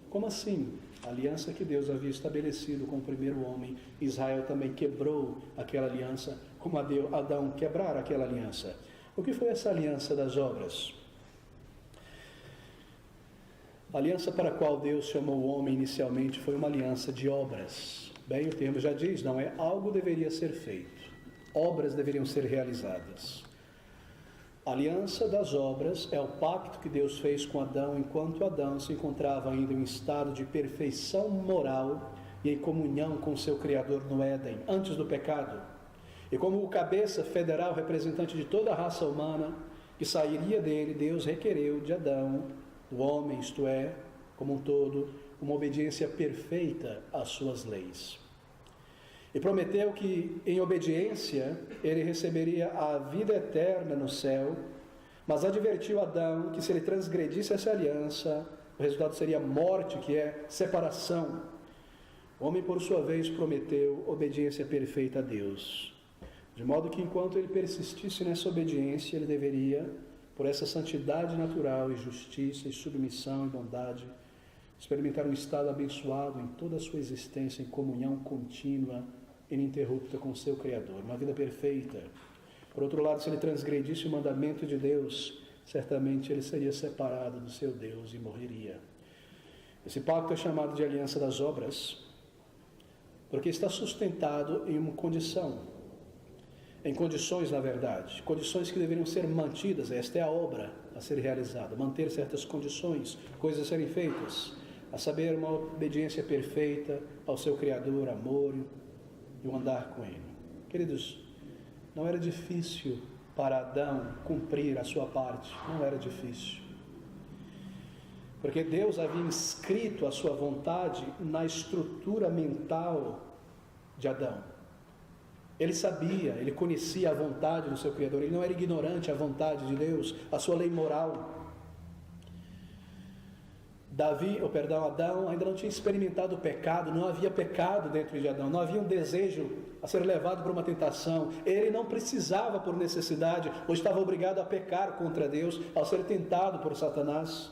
[SPEAKER 1] Como assim? A aliança que Deus havia estabelecido com o primeiro homem, Israel também quebrou aquela aliança, como Adão quebrara aquela aliança. O que foi essa aliança das obras? A aliança para a qual Deus chamou o homem inicialmente foi uma aliança de obras. Bem, o termo já diz, não é? Algo deveria ser feito. Obras deveriam ser realizadas. A aliança das obras é o pacto que Deus fez com Adão enquanto Adão se encontrava ainda em um estado de perfeição moral e em comunhão com seu Criador no Éden, antes do pecado. E como o cabeça federal, representante de toda a raça humana que sairia dele, Deus requereu de Adão, do homem, isto é, como um todo, uma obediência perfeita às suas leis. E prometeu que, em obediência, ele receberia a vida eterna no céu, mas advertiu Adão que se ele transgredisse essa aliança, o resultado seria morte, que é separação. O homem, por sua vez, prometeu obediência perfeita a Deus, de modo que, enquanto ele persistisse nessa obediência, ele deveria, por essa santidade natural e justiça e submissão e bondade, experimentar um estado abençoado em toda a sua existência, em comunhão contínua, ininterrupta com o seu Criador, uma vida perfeita. Por outro lado, se ele transgredisse o mandamento de Deus, certamente ele seria separado do seu Deus e morreria. Esse pacto é chamado de aliança das obras, porque está sustentado em uma condição, em condições, na verdade, condições que deveriam ser mantidas. Esta é a obra a ser realizada, manter certas condições, coisas a serem feitas, a saber, uma obediência perfeita ao seu Criador, amor e o andar com Ele. Queridos, não era difícil para Adão cumprir a sua parte, não era difícil, porque Deus havia inscrito a sua vontade na estrutura mental de Adão. Ele sabia, ele conhecia a vontade do seu Criador, ele não era ignorante à vontade de Deus, a sua lei moral. Adão ainda não tinha experimentado o pecado, não havia pecado dentro de Adão, não havia um desejo a ser levado por uma tentação. Ele não precisava por necessidade, ou estava obrigado a pecar contra Deus ao ser tentado por Satanás.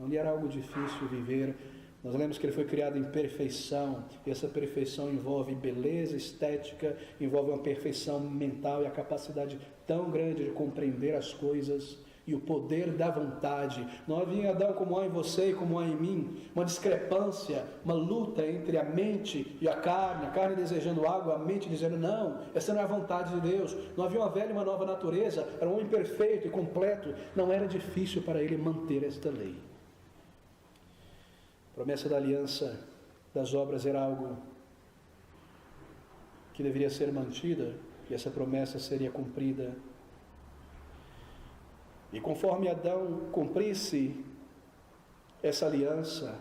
[SPEAKER 1] Não lhe era algo difícil viver. Nós lemos que ele foi criado em perfeição, e essa perfeição envolve beleza estética, envolve uma perfeição mental e a capacidade tão grande de compreender as coisas e o poder da vontade. Não havia em Adão, como há em você e como há em mim, uma discrepância, uma luta entre a mente e a carne desejando algo, a mente dizendo não, essa não é a vontade de Deus. Não havia uma velha e uma nova natureza, era um homem perfeito e completo. Não era difícil para ele manter esta lei. A promessa da aliança das obras era algo que deveria ser mantida, e essa promessa seria cumprida. E conforme Adão cumprisse essa aliança,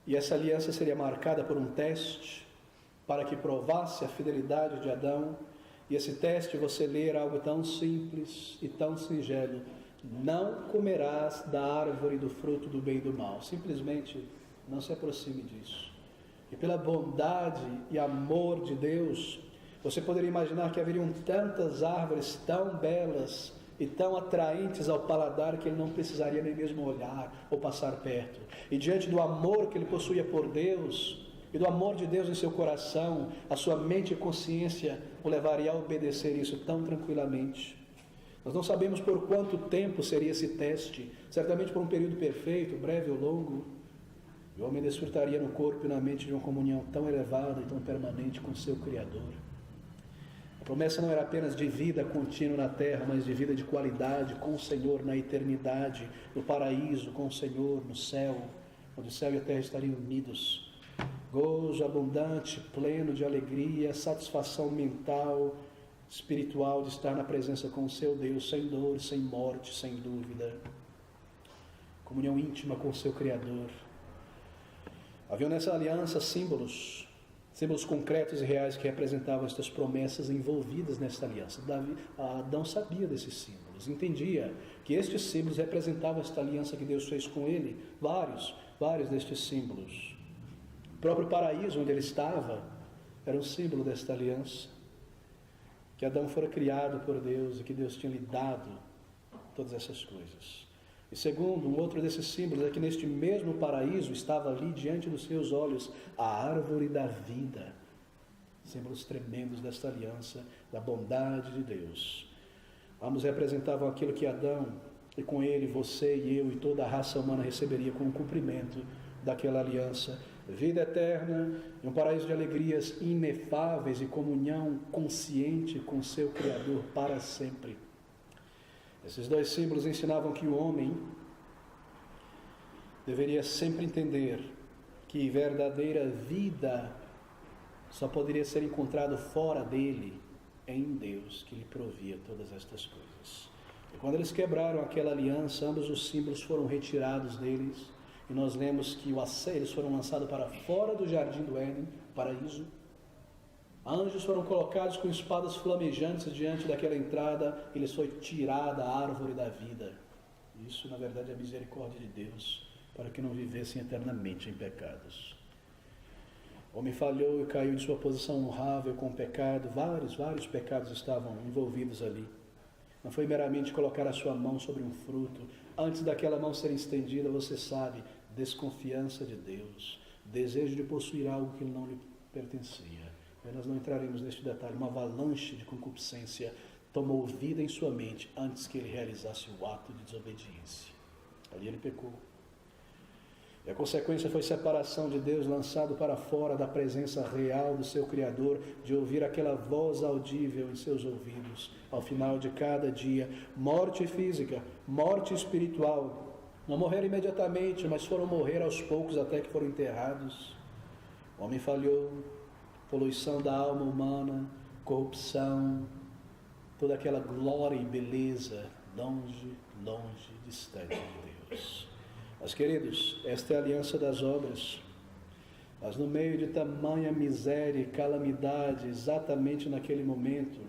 [SPEAKER 1] e essa aliança seria marcada por um teste, para que provasse a fidelidade de Adão, e esse teste você lê algo tão simples e tão singelo: não comerás da árvore do fruto do bem e do mal. Simplesmente não se aproxime disso. E pela bondade e amor de Deus, você poderia imaginar que haveriam tantas árvores tão belas e tão atraentes ao paladar que ele não precisaria nem mesmo olhar ou passar perto. E diante do amor que ele possuía por Deus e do amor de Deus em seu coração, a sua mente e consciência o levaria a obedecer isso tão tranquilamente. Nós não sabemos por quanto tempo seria esse teste, certamente por um período perfeito, breve ou longo. E o homem desfrutaria no corpo e na mente de uma comunhão tão elevada e tão permanente com seu Criador. A promessa não era apenas de vida contínua na terra, mas de vida de qualidade com o Senhor na eternidade, no paraíso com o Senhor, no céu, onde o céu e a terra estariam unidos. Gozo abundante, pleno de alegria, satisfação mental, espiritual de estar na presença com o seu Deus, sem dor, sem morte, sem dúvida. Comunhão íntima com o seu Criador. Havia nessa aliança símbolos concretos e reais que representavam estas promessas envolvidas nesta aliança. Adão sabia desses símbolos, entendia que estes símbolos representavam esta aliança que Deus fez com ele, vários destes símbolos. O próprio paraíso onde ele estava era um símbolo desta aliança, que Adão fora criado por Deus e que Deus tinha lhe dado todas essas coisas. E segundo, um outro desses símbolos é que neste mesmo paraíso estava ali diante dos seus olhos a árvore da vida. Símbolos tremendos desta aliança, da bondade de Deus. Ambos representavam aquilo que Adão, e com ele você e eu e toda a raça humana receberia como cumprimento daquela aliança, vida eterna e um paraíso de alegrias inefáveis e comunhão consciente com seu Criador para sempre. Esses dois símbolos ensinavam que o homem deveria sempre entender que verdadeira vida só poderia ser encontrado fora dele, em Deus, que lhe provia todas estas coisas. E quando eles quebraram aquela aliança, ambos os símbolos foram retirados deles, e nós lemos que eles foram lançados para fora do jardim do Éden, paraíso. Anjos foram colocados com espadas flamejantes diante daquela entrada, e lhes foi tirada a árvore da vida. Isso, na verdade, é a misericórdia de Deus, para que não vivessem eternamente em pecados. O homem falhou e caiu de sua posição honrável com o pecado. Vários pecados estavam envolvidos ali. Não foi meramente colocar a sua mão sobre um fruto. Antes daquela mão ser estendida, você sabe, desconfiança de Deus, desejo de possuir algo que não lhe pertencia. Mas nós não entraremos neste detalhe. Uma avalanche de concupiscência tomou vida em sua mente antes que ele realizasse o ato de desobediência. Ali ele pecou. E a consequência foi separação de Deus, lançado para fora da presença real do seu Criador, de ouvir aquela voz audível em seus ouvidos, ao final de cada dia. Morte física, morte espiritual. Não morreram imediatamente, mas foram morrer aos poucos até que foram enterrados. O homem falhou, poluição da alma humana, corrupção, toda aquela glória e beleza, longe, distante de Deus. Mas, queridos, esta é a aliança das obras. Mas no meio de tamanha miséria e calamidade, exatamente naquele momento,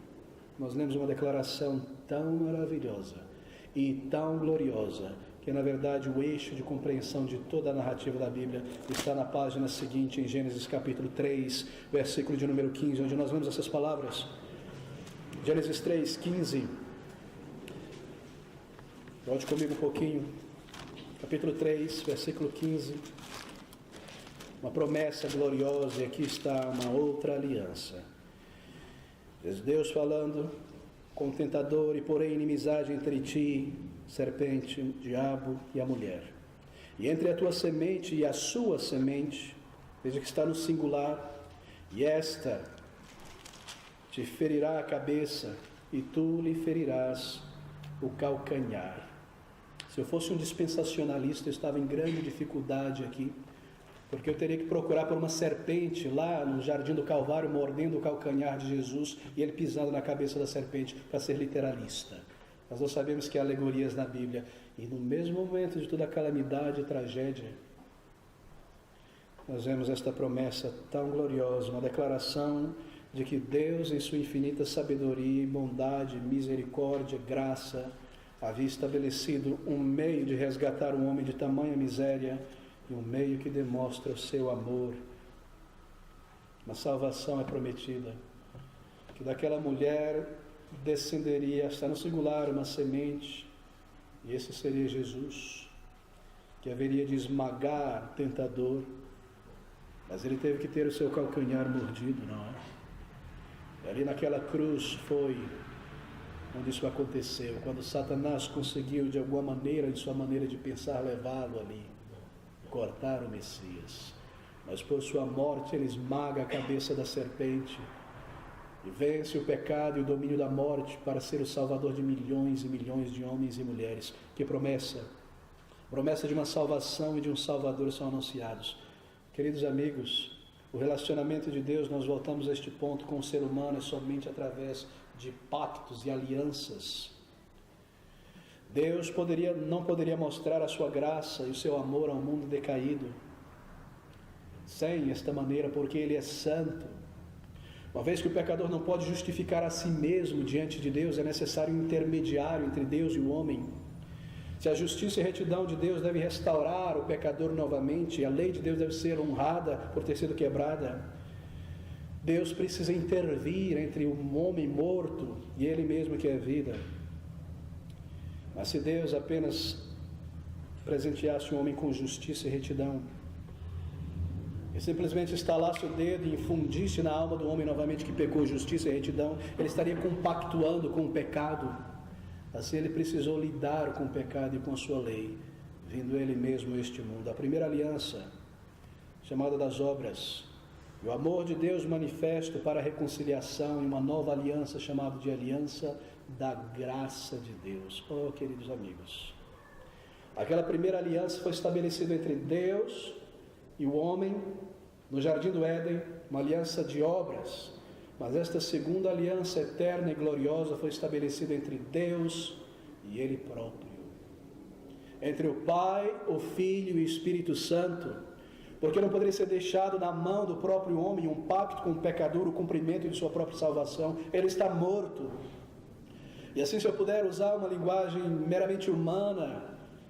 [SPEAKER 1] nós lemos uma declaração tão maravilhosa e tão gloriosa, que na verdade o eixo de compreensão de toda a narrativa da Bíblia está na página seguinte, em Gênesis capítulo 3, versículo de número 15, onde nós lemos essas palavras. Gênesis 3, 15. Volte comigo um pouquinho. Capítulo 3, versículo 15, uma promessa gloriosa, e aqui está uma outra aliança. Deus falando com o tentador: e porém inimizade entre ti, serpente, o diabo e a mulher, e entre a tua semente e a sua semente, veja que está no singular, e esta te ferirá a cabeça, e tu lhe ferirás o calcanhar. Se eu fosse um dispensacionalista, eu estava em grande dificuldade aqui, porque eu teria que procurar por uma serpente lá no Jardim do Calvário, mordendo o calcanhar de Jesus, e ele pisando na cabeça da serpente, para ser literalista. Mas nós sabemos que há alegorias na Bíblia, e no mesmo momento de toda a calamidade e tragédia, nós vemos esta promessa tão gloriosa, uma declaração de que Deus, em sua infinita sabedoria, bondade, misericórdia, graça, havia estabelecido um meio de resgatar um homem de tamanha miséria, e um meio que demonstra o seu amor. Uma salvação é prometida, que daquela mulher descenderia, está no singular, uma semente, e esse seria Jesus, que haveria de esmagar o tentador, mas ele teve que ter o seu calcanhar mordido, não é? E ali naquela cruz foi onde isso aconteceu, quando Satanás conseguiu de alguma maneira, de sua maneira de pensar, levá-lo ali, cortar o Messias. Mas por sua morte ele esmaga a cabeça da serpente e vence o pecado e o domínio da morte para ser o salvador de milhões e milhões de homens e mulheres. Que promessa! Promessa de uma salvação e de um salvador são anunciados. Queridos amigos, o relacionamento de Deus, nós voltamos a este ponto, com o ser humano é somente através de pactos e alianças. Deus não poderia mostrar a sua graça e o seu amor ao mundo decaído sem esta maneira, porque Ele é santo. Uma vez que o pecador não pode justificar a si mesmo diante de Deus, é necessário um intermediário entre Deus e o homem. Se a justiça e a retidão de Deus devem restaurar o pecador novamente, e a lei de Deus deve ser honrada por ter sido quebrada, Deus precisa intervir entre um homem morto e Ele mesmo que é vida. Mas se Deus apenas presenteasse o homem com justiça e retidão, e simplesmente estalasse o dedo e infundisse na alma do homem novamente que pecou justiça e retidão, ele estaria compactuando com o pecado. Assim ele precisou lidar com o pecado e com a sua lei, vindo ele mesmo a este mundo. A primeira aliança chamada das obras, e o amor de Deus manifesto para a reconciliação e uma nova aliança chamada de aliança da graça de Deus. Oh, queridos amigos, aquela primeira aliança foi estabelecida entre Deus e o homem no jardim do Éden, uma aliança de obras, mas esta segunda aliança eterna e gloriosa foi estabelecida entre Deus e Ele próprio, entre o Pai, o Filho e o Espírito Santo, porque não poderia ser deixado na mão do próprio homem um pacto com o pecador, o cumprimento de sua própria salvação. Ele está morto. E assim, se eu puder usar uma linguagem meramente humana,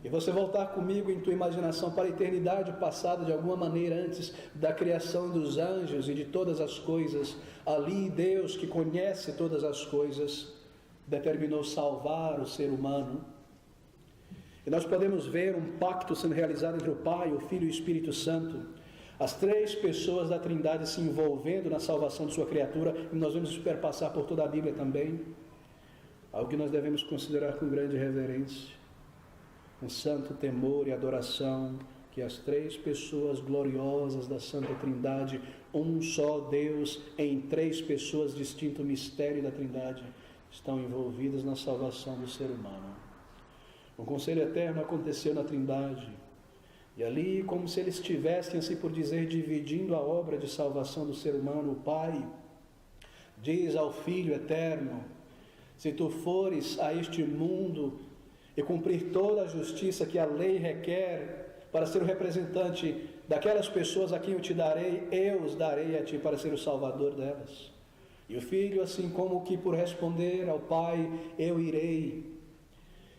[SPEAKER 1] e você voltar comigo em tua imaginação para a eternidade passada, de alguma maneira antes da criação dos anjos e de todas as coisas, ali Deus, que conhece todas as coisas, determinou salvar o ser humano. E nós podemos ver um pacto sendo realizado entre o Pai, o Filho e o Espírito Santo, as três pessoas da Trindade se envolvendo na salvação de sua criatura, e nós vamos perpassar por toda a Bíblia também, algo que nós devemos considerar com grande reverência, com santo temor e adoração, que as três pessoas gloriosas da Santa Trindade, um só Deus em três pessoas, distinto mistério da Trindade, estão envolvidas na salvação do ser humano. Um conselho eterno aconteceu na Trindade, e ali, como se eles estivessem, assim por dizer, dividindo a obra de salvação do ser humano, o Pai diz ao Filho eterno: se tu fores a este mundo e cumprir toda a justiça que a lei requer para ser o representante daquelas pessoas a quem eu te darei, eu os darei a ti para ser o salvador delas. E o Filho, assim como que por responder ao Pai, eu irei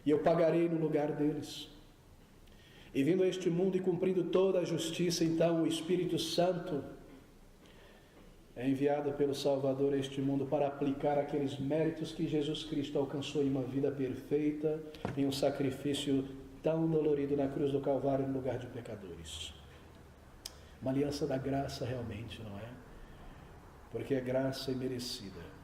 [SPEAKER 1] e eu pagarei no lugar deles. E vindo a este mundo e cumprindo toda a justiça, então o Espírito Santo é enviado pelo Salvador a este mundo para aplicar aqueles méritos que Jesus Cristo alcançou em uma vida perfeita, em um sacrifício tão dolorido na cruz do Calvário no lugar de pecadores. Uma aliança da graça realmente, não é? Porque é graça imerecida.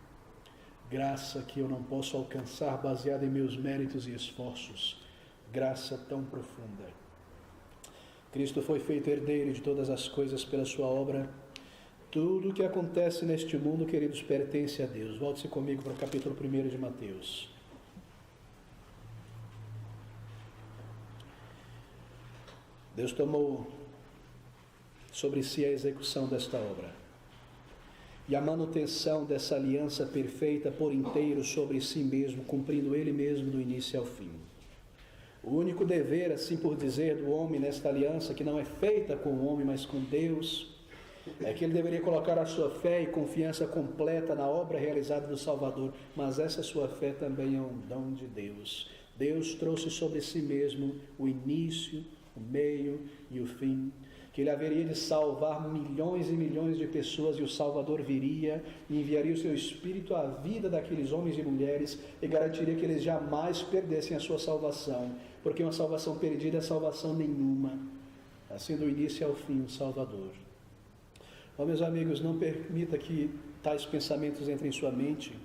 [SPEAKER 1] Graça que eu não posso alcançar baseada em meus méritos e esforços. Graça tão profunda. Cristo foi feito herdeiro de todas as coisas pela sua obra. Tudo o que acontece neste mundo, queridos, pertence a Deus. Volte-se comigo para o capítulo 1 de Mateus. Deus tomou sobre si a execução desta obra e a manutenção dessa aliança perfeita por inteiro sobre si mesmo, cumprindo Ele mesmo do início ao fim. O único dever, assim por dizer, do homem nesta aliança, que não é feita com o homem, mas com Deus, é que ele deveria colocar a sua fé e confiança completa na obra realizada do Salvador, mas essa sua fé também é um dom de Deus. Deus trouxe sobre si mesmo o início, o meio e o fim, que ele haveria de salvar milhões e milhões de pessoas, e o Salvador viria e enviaria o seu Espírito à vida daqueles homens e mulheres e garantiria que eles jamais perdessem a sua salvação, porque uma salvação perdida é salvação nenhuma. Assim, do início ao fim, o Salvador. Oh, meus amigos, não permita que tais pensamentos entrem em sua mente,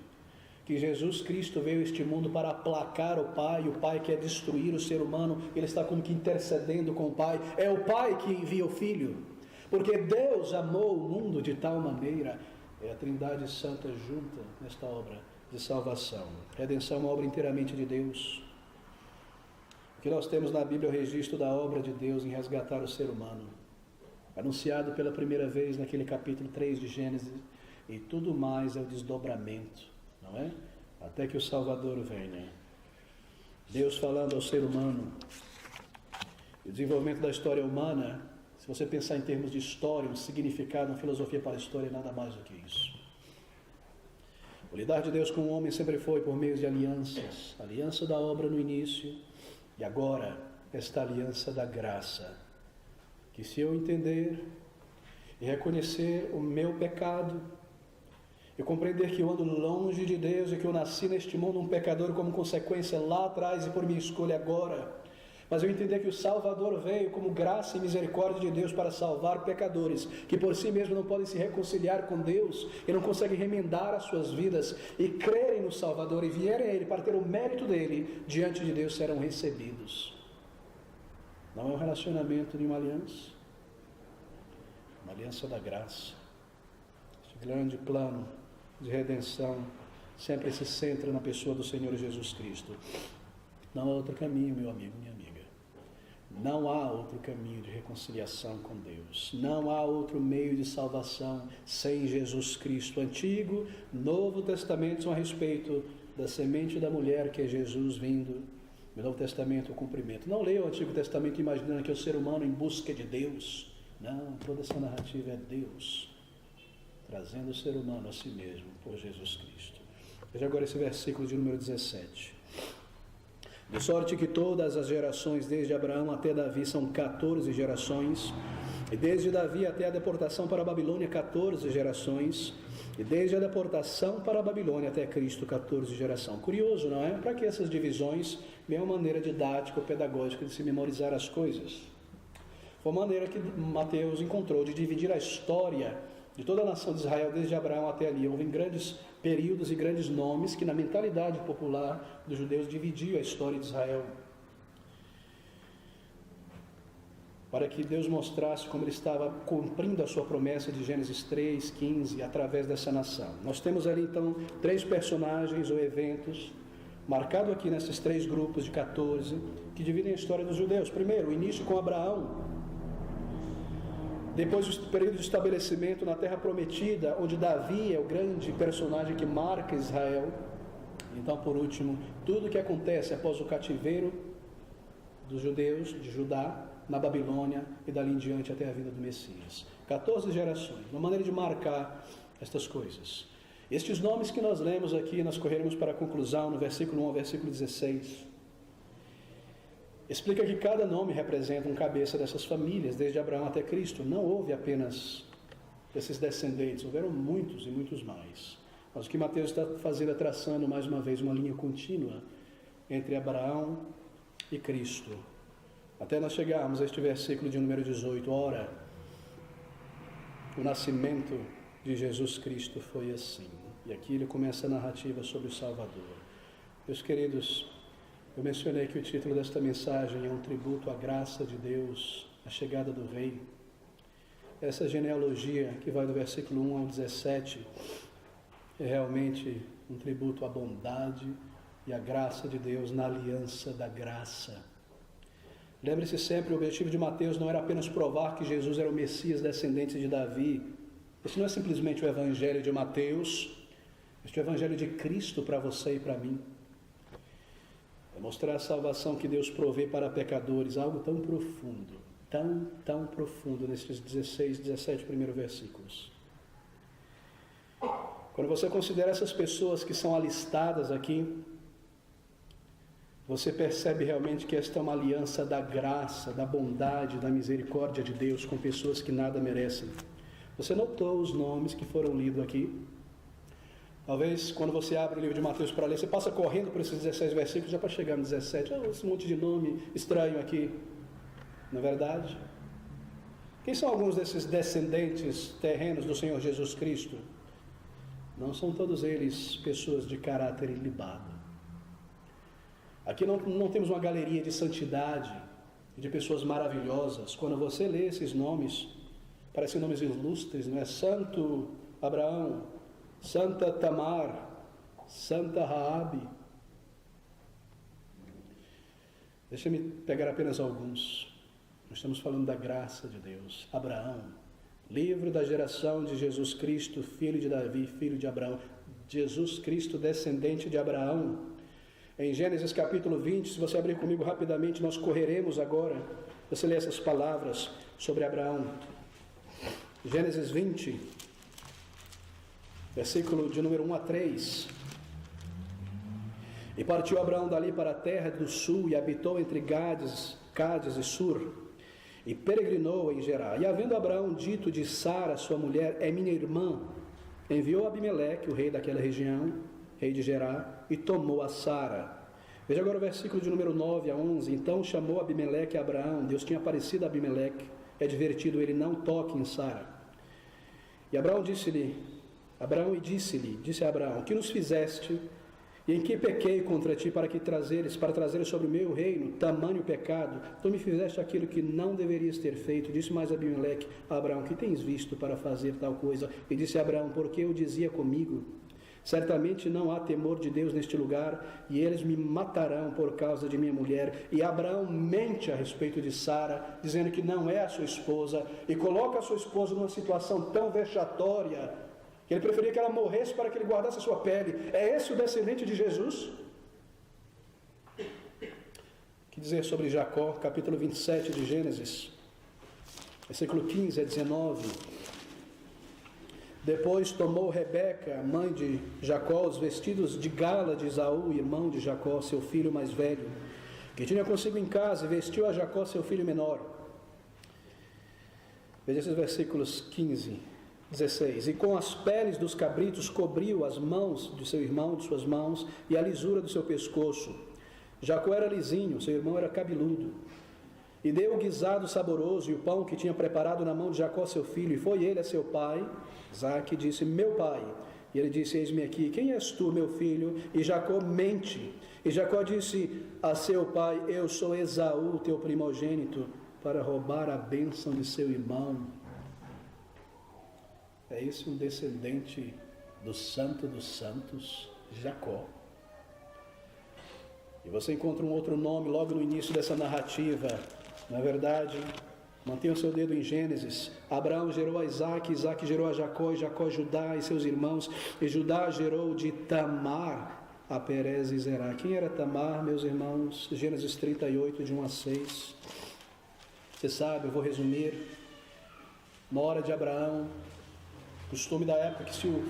[SPEAKER 1] que Jesus Cristo veio a este mundo para aplacar o Pai, e o Pai quer destruir o ser humano, ele está como que intercedendo com o Pai. É o Pai que envia o Filho, porque Deus amou o mundo de tal maneira. É a Trindade Santa junta nesta obra de salvação. Redenção é uma obra inteiramente de Deus. O que nós temos na Bíblia é o registro da obra de Deus em resgatar o ser humano, anunciado pela primeira vez naquele capítulo 3 de Gênesis, e tudo mais é o desdobramento, não é? Até que o Salvador venha. Deus falando ao ser humano. O desenvolvimento da história humana, se você pensar em termos de história, um significado, uma filosofia para a história, nada mais do que isso. O lidar de Deus com o homem sempre foi por meio de alianças. Aliança da obra no início, e agora esta aliança da graça. Que se eu entender e reconhecer o meu pecado, e compreender que eu ando longe de Deus e que eu nasci neste mundo um pecador como consequência lá atrás e por minha escolha agora, mas eu entender que o Salvador veio como graça e misericórdia de Deus para salvar pecadores que por si mesmos não podem se reconciliar com Deus e não conseguem remendar as suas vidas, e crerem no Salvador e vierem a Ele para ter o mérito dele, diante de Deus serão recebidos. Não é um relacionamento de uma aliança, uma aliança da graça. Este grande plano de redenção sempre se centra na pessoa do Senhor Jesus Cristo. Não há outro caminho, meu amigo, minha amiga. Não há outro caminho de reconciliação com Deus. Não há outro meio de salvação sem Jesus Cristo. Antigo, Novo Testamento são a respeito da semente da mulher, que é Jesus vindo. No Novo Testamento, o cumprimento. Não leia o Antigo Testamento imaginando que é o ser humano em busca de Deus. Não, toda essa narrativa é Deus trazendo o ser humano a si mesmo por Jesus Cristo. Veja agora esse versículo de número 17. De sorte que todas as gerações, desde Abraão até Davi, são 14 gerações, e desde Davi até a deportação para a Babilônia, 14 gerações, e desde a deportação para a Babilônia até Cristo, 14 gerações. Curioso, não é? Para que essas divisões? Bem, uma maneira didática ou pedagógica de se memorizar as coisas. Foi uma maneira que Mateus encontrou de dividir a história de toda a nação de Israel, desde Abraão até ali. Houve grandes períodos e grandes nomes que na mentalidade popular dos judeus dividiam a história de Israel, para que Deus mostrasse como Ele estava cumprindo a sua promessa de Gênesis 3:15 através dessa nação. Nós temos ali então 3 personagens ou eventos marcados aqui nesses 3 grupos de 14 que dividem a história dos judeus. Primeiro, o início com Abraão. Depois o período de estabelecimento na terra prometida, onde Davi é o grande personagem que marca Israel. Então, por último, tudo o que acontece após o cativeiro dos judeus de Judá na Babilônia e dali em diante até a vinda do Messias. 14 gerações, uma maneira de marcar estas coisas. Estes nomes que nós lemos aqui, nós correremos para a conclusão no versículo 1 ao versículo 16. Explica que cada nome representa um cabeça dessas famílias, desde Abraão até Cristo. Não houve apenas esses descendentes, houveram muitos e muitos mais. Mas o que Mateus está fazendo é traçando mais uma vez uma linha contínua entre Abraão e Cristo. Até nós chegarmos a este versículo de número 18. Ora, o nascimento de Jesus Cristo foi assim. E aqui ele começa a narrativa sobre o Salvador. Meus queridos, eu mencionei que o título desta mensagem é um tributo à graça de Deus, à chegada do Rei. Essa genealogia que vai do versículo 1 ao 17 é realmente um tributo à bondade e à graça de Deus na aliança da graça. Lembre-se sempre, o objetivo de Mateus não era apenas provar que Jesus era o Messias descendente de Davi. Esse não é simplesmente o Evangelho de Mateus, este é o Evangelho de Cristo para você e para mim. É mostrar a salvação que Deus provê para pecadores, algo tão profundo, tão profundo nesses 16, 17 primeiros versículos. Quando você considera essas pessoas que são alistadas aqui, você percebe realmente que esta é uma aliança da graça, da bondade, da misericórdia de Deus com pessoas que nada merecem. Você notou os nomes que foram lidos aqui? Talvez quando você abre o livro de Mateus para ler, você passa correndo por esses 16 versículos já para chegar no 17. Esse monte de nome estranho aqui. Não é verdade? Quem são alguns desses descendentes terrenos do Senhor Jesus Cristo? Não são todos eles pessoas de caráter ilibado. Aqui não temos uma galeria de santidade e de pessoas maravilhosas. Quando você lê esses nomes, parecem nomes ilustres, não é? Santo Abraão, Santa Tamar, Santa Raabe. Deixa-me pegar apenas alguns. Nós estamos falando da graça de Deus. Abraão, livro da geração de Jesus Cristo, filho de Davi, filho de Abraão. Jesus Cristo, descendente de Abraão. Em Gênesis capítulo 20, se você abrir comigo rapidamente, nós correremos agora. Você lê essas palavras sobre Abraão. Gênesis 20, versículo de número 1 a 3. E partiu Abraão dali para a terra do sul e habitou entre Cádiz e Sur, e peregrinou em Gerar. E havendo Abraão dito de Sara, sua mulher, é minha irmã, enviou Abimeleque, o rei daquela região, rei de Gerar, e tomou a Sara. Veja agora o versículo de número 9 a 11. Então chamou Abimeleque a Abraão. Deus tinha aparecido a Abimeleque, é advertido ele, não toque em Sara. E Abraão disse a Abraão, que nos fizeste, E em que pequei contra ti para trazeres sobre o meu reino tamanho pecado? Tu me fizeste aquilo que não deverias ter feito. Disse mais Abimeleque a Abraão: que tens visto para fazer tal coisa? E disse Abraão: porque eu dizia comigo: certamente não há temor de Deus neste lugar, e eles me matarão por causa de minha mulher. E Abraão mente a respeito de Sara, dizendo que não é a sua esposa, e coloca a sua esposa numa situação tão vexatória que ele preferia que ela morresse para que ele guardasse a sua pele. É esse o descendente de Jesus? Que dizer sobre Jacó, capítulo 27 de Gênesis, versículo 15 a 19. Depois tomou Rebeca, mãe de Jacó, os vestidos de gala de Esaú, irmão de Jacó, seu filho mais velho, que tinha consigo em casa, e vestiu a Jacó, seu filho menor. Veja esses versículos 15, 16. E com as peles dos cabritos cobriu as mãos de seu irmão, de suas mãos, e a lisura do seu pescoço. Jacó era lisinho, seu irmão era cabeludo. E deu o guisado saboroso e o pão que tinha preparado na mão de Jacó, seu filho, e foi ele a seu pai. Isaque disse: meu pai. E ele disse: eis-me aqui. Quem és tu, meu filho? E Jacó mente. E Jacó disse a seu pai: eu sou Esaú, teu primogênito, para roubar a bênção de seu irmão. É esse um descendente do Santo dos Santos, Jacó. E você encontra um outro nome logo no início dessa narrativa. Na verdade, mantenha o seu dedo em Gênesis. Abraão gerou a Isaque, Isaque gerou a Jacó, e Jacó a Judá e seus irmãos, e Judá gerou de Tamar a Perez e Zerá. Quem era Tamar, meus irmãos? Gênesis 38, de 1 a 6. Você sabe, eu vou resumir. Na hora de Abraão, costume da época que se o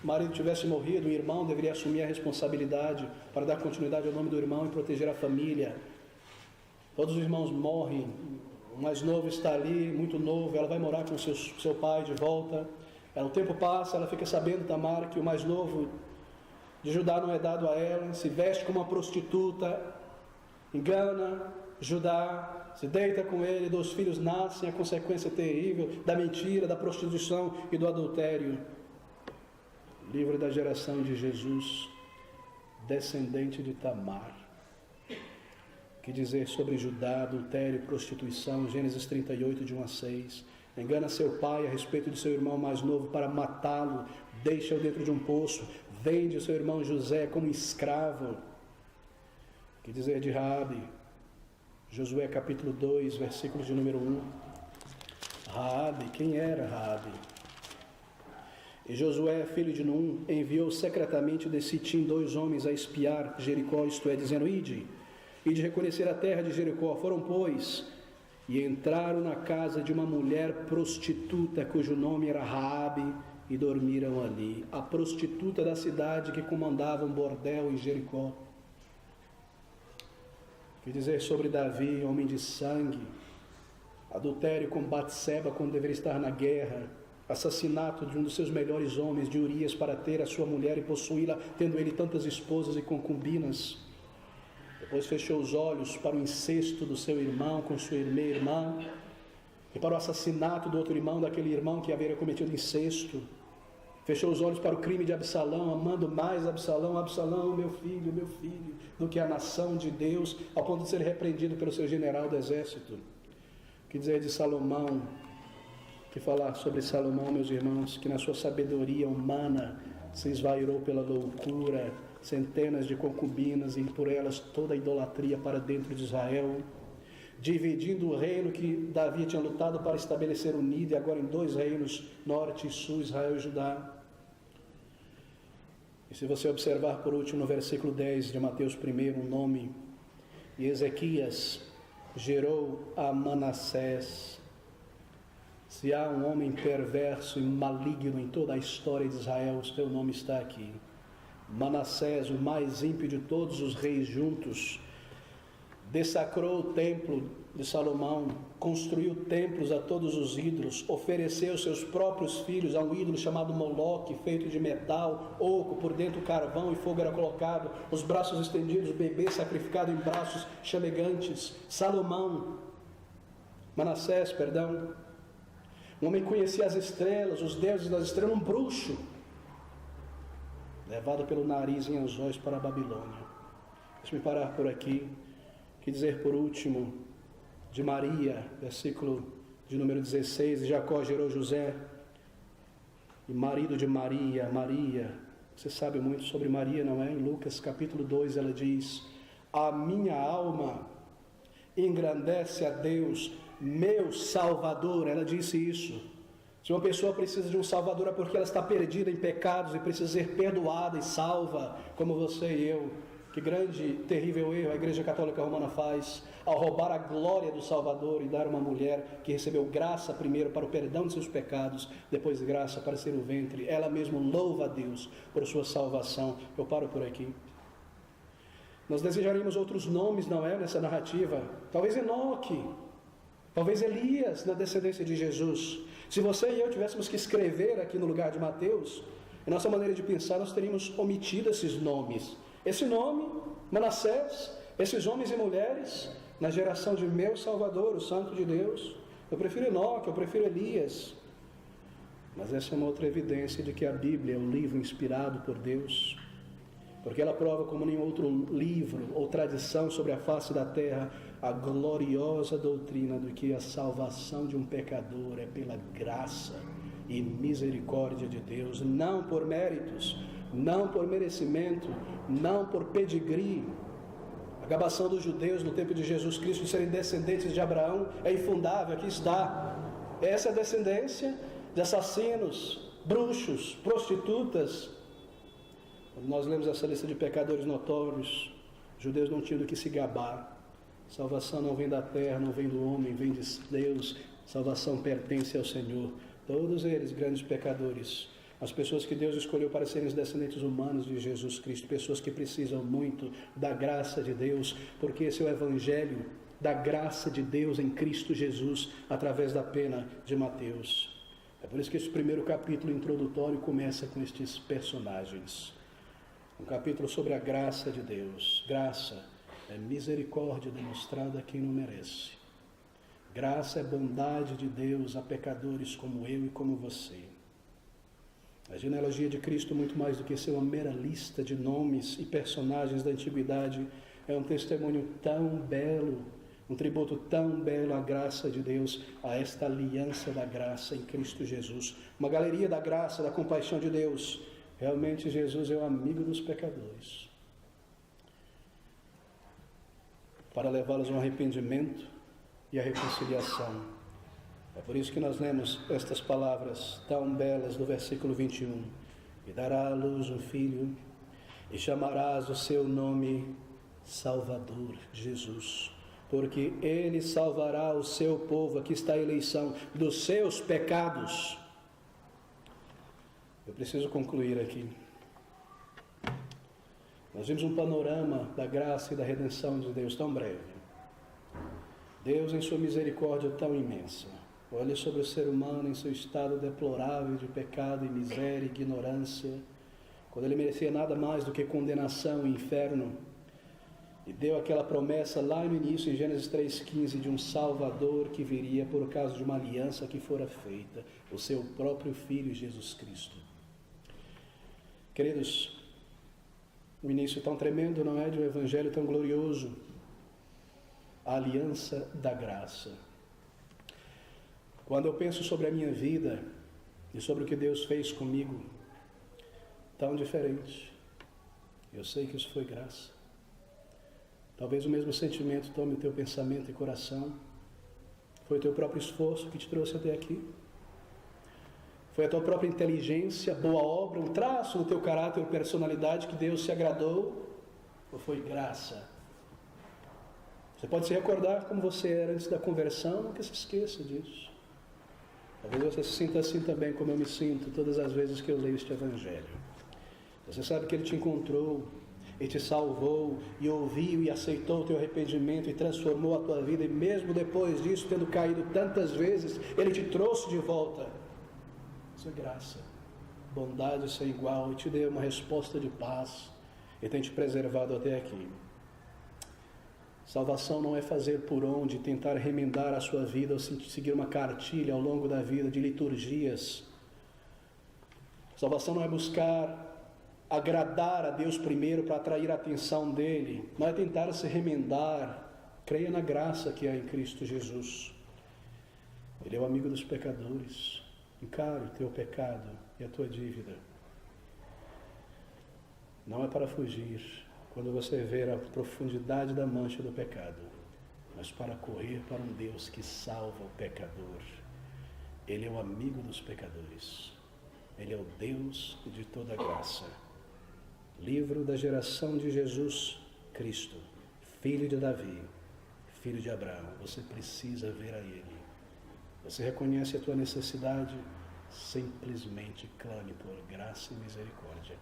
[SPEAKER 1] marido tivesse morrido, o irmão deveria assumir a responsabilidade para dar continuidade ao nome do irmão e proteger a família. Todos os irmãos morrem, o mais novo está ali, muito novo, ela vai morar com seu pai de volta. O tempo passa, ela fica sabendo, Tamar, que o mais novo de Judá não é dado a ela, se veste como uma prostituta, engana Judá, se deita com ele, 2 filhos nascem, a consequência terrível da mentira, da prostituição e do adultério. Livro da geração de Jesus, descendente de Tamar. Que dizer sobre Judá, adultério e prostituição? Gênesis 38, de 1 a 6. Engana seu pai a respeito de seu irmão mais novo para matá-lo, deixa-o dentro de um poço, vende o seu irmão José como escravo. Que dizer de Raabe? Josué capítulo 2, versículo de número 1. Raabe, quem era Raabe? E Josué, filho de Num, enviou secretamente de Sitim 2 homens a espiar Jericó, isto é, dizendo: ide reconhecer a terra de Jericó. Foram, pois, e entraram na casa de uma mulher prostituta, cujo nome era Raabe, e dormiram ali. A prostituta da cidade que comandava um bordel em Jericó. Que dizer sobre Davi, homem de sangue, adultério com Batseba quando deveria estar na guerra, assassinato de um dos seus melhores homens, de Urias, para ter a sua mulher e possuí-la, tendo ele tantas esposas e concubinas. Depois fechou os olhos para o incesto do seu irmão com sua irmã, e para o assassinato do outro irmão, daquele irmão que havia cometido incesto. Fechou os olhos para o crime de Absalão, amando mais Absalão, meu filho, do que a nação de Deus, ao ponto de ser repreendido pelo seu general do exército. Que dizer de Salomão? Que falar sobre Salomão, meus irmãos, que na sua sabedoria humana se esvairou pela loucura, centenas de concubinas, e por elas toda a idolatria para dentro de Israel, dividindo o reino que Davi tinha lutado para estabelecer unido, e agora em 2 reinos, norte e sul, Israel e Judá. E se você observar por último no versículo 10 de Mateus 1, um nome, e Ezequias gerou a Manassés. Se há um homem perverso e maligno em toda a história de Israel, o seu nome está aqui. Manassés, o mais ímpio de todos os reis juntos, dessacrou o templo de Salomão, construiu templos a todos os ídolos, ofereceu seus próprios filhos a um ídolo chamado Moloque, feito de metal, oco, por dentro carvão e fogo era colocado, os braços estendidos, o bebê sacrificado em braços chamegantes. Manassés, um homem que conhecia as estrelas, os deuses das estrelas, um bruxo. levado pelo nariz em anzóis para a Babilônia. Deixa-me parar por aqui, que dizer por último de Maria, versículo de número 16, Jacó gerou José, e marido de Maria, você sabe muito sobre Maria, não é? Em Lucas capítulo 2 ela diz: a minha alma engrandece a Deus, meu Salvador. Ela disse isso. Se uma pessoa precisa de um Salvador é porque ela está perdida em pecados e precisa ser perdoada e salva, como você e eu. Que grande, terrível erro a Igreja Católica Romana faz ao roubar a glória do Salvador e dar uma mulher que recebeu graça primeiro para o perdão de seus pecados, depois graça para ser o ventre. Ela mesma louva a Deus por sua salvação. Eu paro por aqui. Nós desejaríamos outros nomes, não é, nessa narrativa? Talvez Enoque, talvez Elias, na descendência de Jesus. Se você e eu tivéssemos que escrever aqui no lugar de Mateus, em nossa maneira de pensar, nós teríamos omitido esses nomes. Esse nome, Manassés, esses homens e mulheres, na geração de meu Salvador, o Santo de Deus. Eu prefiro Enoque, eu prefiro Elias. Mas essa é uma outra evidência de que a Bíblia é um livro inspirado por Deus, porque ela prova como nenhum outro livro ou tradição sobre a face da terra a gloriosa doutrina de que a salvação de um pecador é pela graça e misericórdia de Deus, não por méritos, não por merecimento, não por pedigree. A gabação dos judeus no tempo de Jesus Cristo de serem descendentes de Abraão é infundável, aqui está. Essa é a descendência de assassinos, bruxos, prostitutas. Quando nós lemos essa lista de pecadores notórios, os judeus não tinham do que se gabar. Salvação não vem da terra, não vem do homem, vem de Deus. Salvação pertence ao Senhor. Todos eles, grandes pecadores, as pessoas que Deus escolheu para serem os descendentes humanos de Jesus Cristo, pessoas que precisam muito da graça de Deus, porque esse é o Evangelho da graça de Deus em Cristo Jesus, através da pena de Mateus. É por isso que esse primeiro capítulo introdutório começa com estes personagens. Um capítulo sobre a graça de Deus. Graça é misericórdia demonstrada a quem não merece. Graça é bondade de Deus a pecadores como eu e como você. A genealogia de Cristo, muito mais do que ser uma mera lista de nomes e personagens da antiguidade, é um testemunho tão belo, um tributo tão belo à graça de Deus, a esta aliança da graça em Cristo Jesus. Uma galeria da graça, da compaixão de Deus. Realmente Jesus é o amigo dos pecadores, para levá-los ao arrependimento e à reconciliação. É por isso que nós lemos estas palavras tão belas do versículo 21. E dará à luz um filho, e chamarás o seu nome Salvador, Jesus, porque ele salvará o seu povo, aqui está a eleição, dos seus pecados. Eu preciso concluir aqui. Nós vimos um panorama da graça e da redenção de Deus tão breve. Deus, em sua misericórdia tão imensa, olha sobre o ser humano em seu estado deplorável de pecado e miséria e ignorância, quando ele merecia nada mais do que condenação e inferno, e deu aquela promessa lá no início, em Gênesis 3,15, de um Salvador que viria por causa de uma aliança que fora feita, o seu próprio Filho Jesus Cristo. Queridos, o início tão tremendo, não é, de um evangelho tão glorioso, a aliança da graça. Quando eu penso sobre a minha vida e sobre o que Deus fez comigo, tão diferente, eu sei que isso foi graça. Talvez o mesmo sentimento tome o teu pensamento e coração. Foi o teu próprio esforço que te trouxe até aqui. Foi a tua própria inteligência, boa obra, um traço do teu caráter ou personalidade que Deus se agradou? Ou foi graça? Você pode se recordar como você era antes da conversão, nunca se esqueça disso. Talvez você se sinta assim também como eu me sinto todas as vezes que eu leio este Evangelho. Você sabe que Ele te encontrou e te salvou e ouviu e aceitou o teu arrependimento e transformou a tua vida, e mesmo depois disso, tendo caído tantas vezes, Ele te trouxe de volta. Isso é graça, bondade sem igual, e te deu uma resposta de paz e tem te preservado até aqui. Salvação não é fazer por onde, tentar remendar a sua vida ou seguir uma cartilha ao longo da vida de liturgias. Salvação não é buscar agradar a Deus primeiro para atrair a atenção dele, não é tentar se remendar. Creia na graça que há em Cristo Jesus. Ele é o amigo dos pecadores. Encare o teu pecado e a tua dívida. Não é para fugir quando você ver a profundidade da mancha do pecado, mas para correr para um Deus que salva o pecador. Ele é o amigo dos pecadores. Ele é o Deus de toda graça. Livro da geração de Jesus Cristo, filho de Davi, filho de Abraão. Você precisa ver a Ele. Você reconhece a tua necessidade? Simplesmente clame por graça e misericórdia,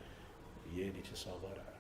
[SPEAKER 1] e Ele te salvará.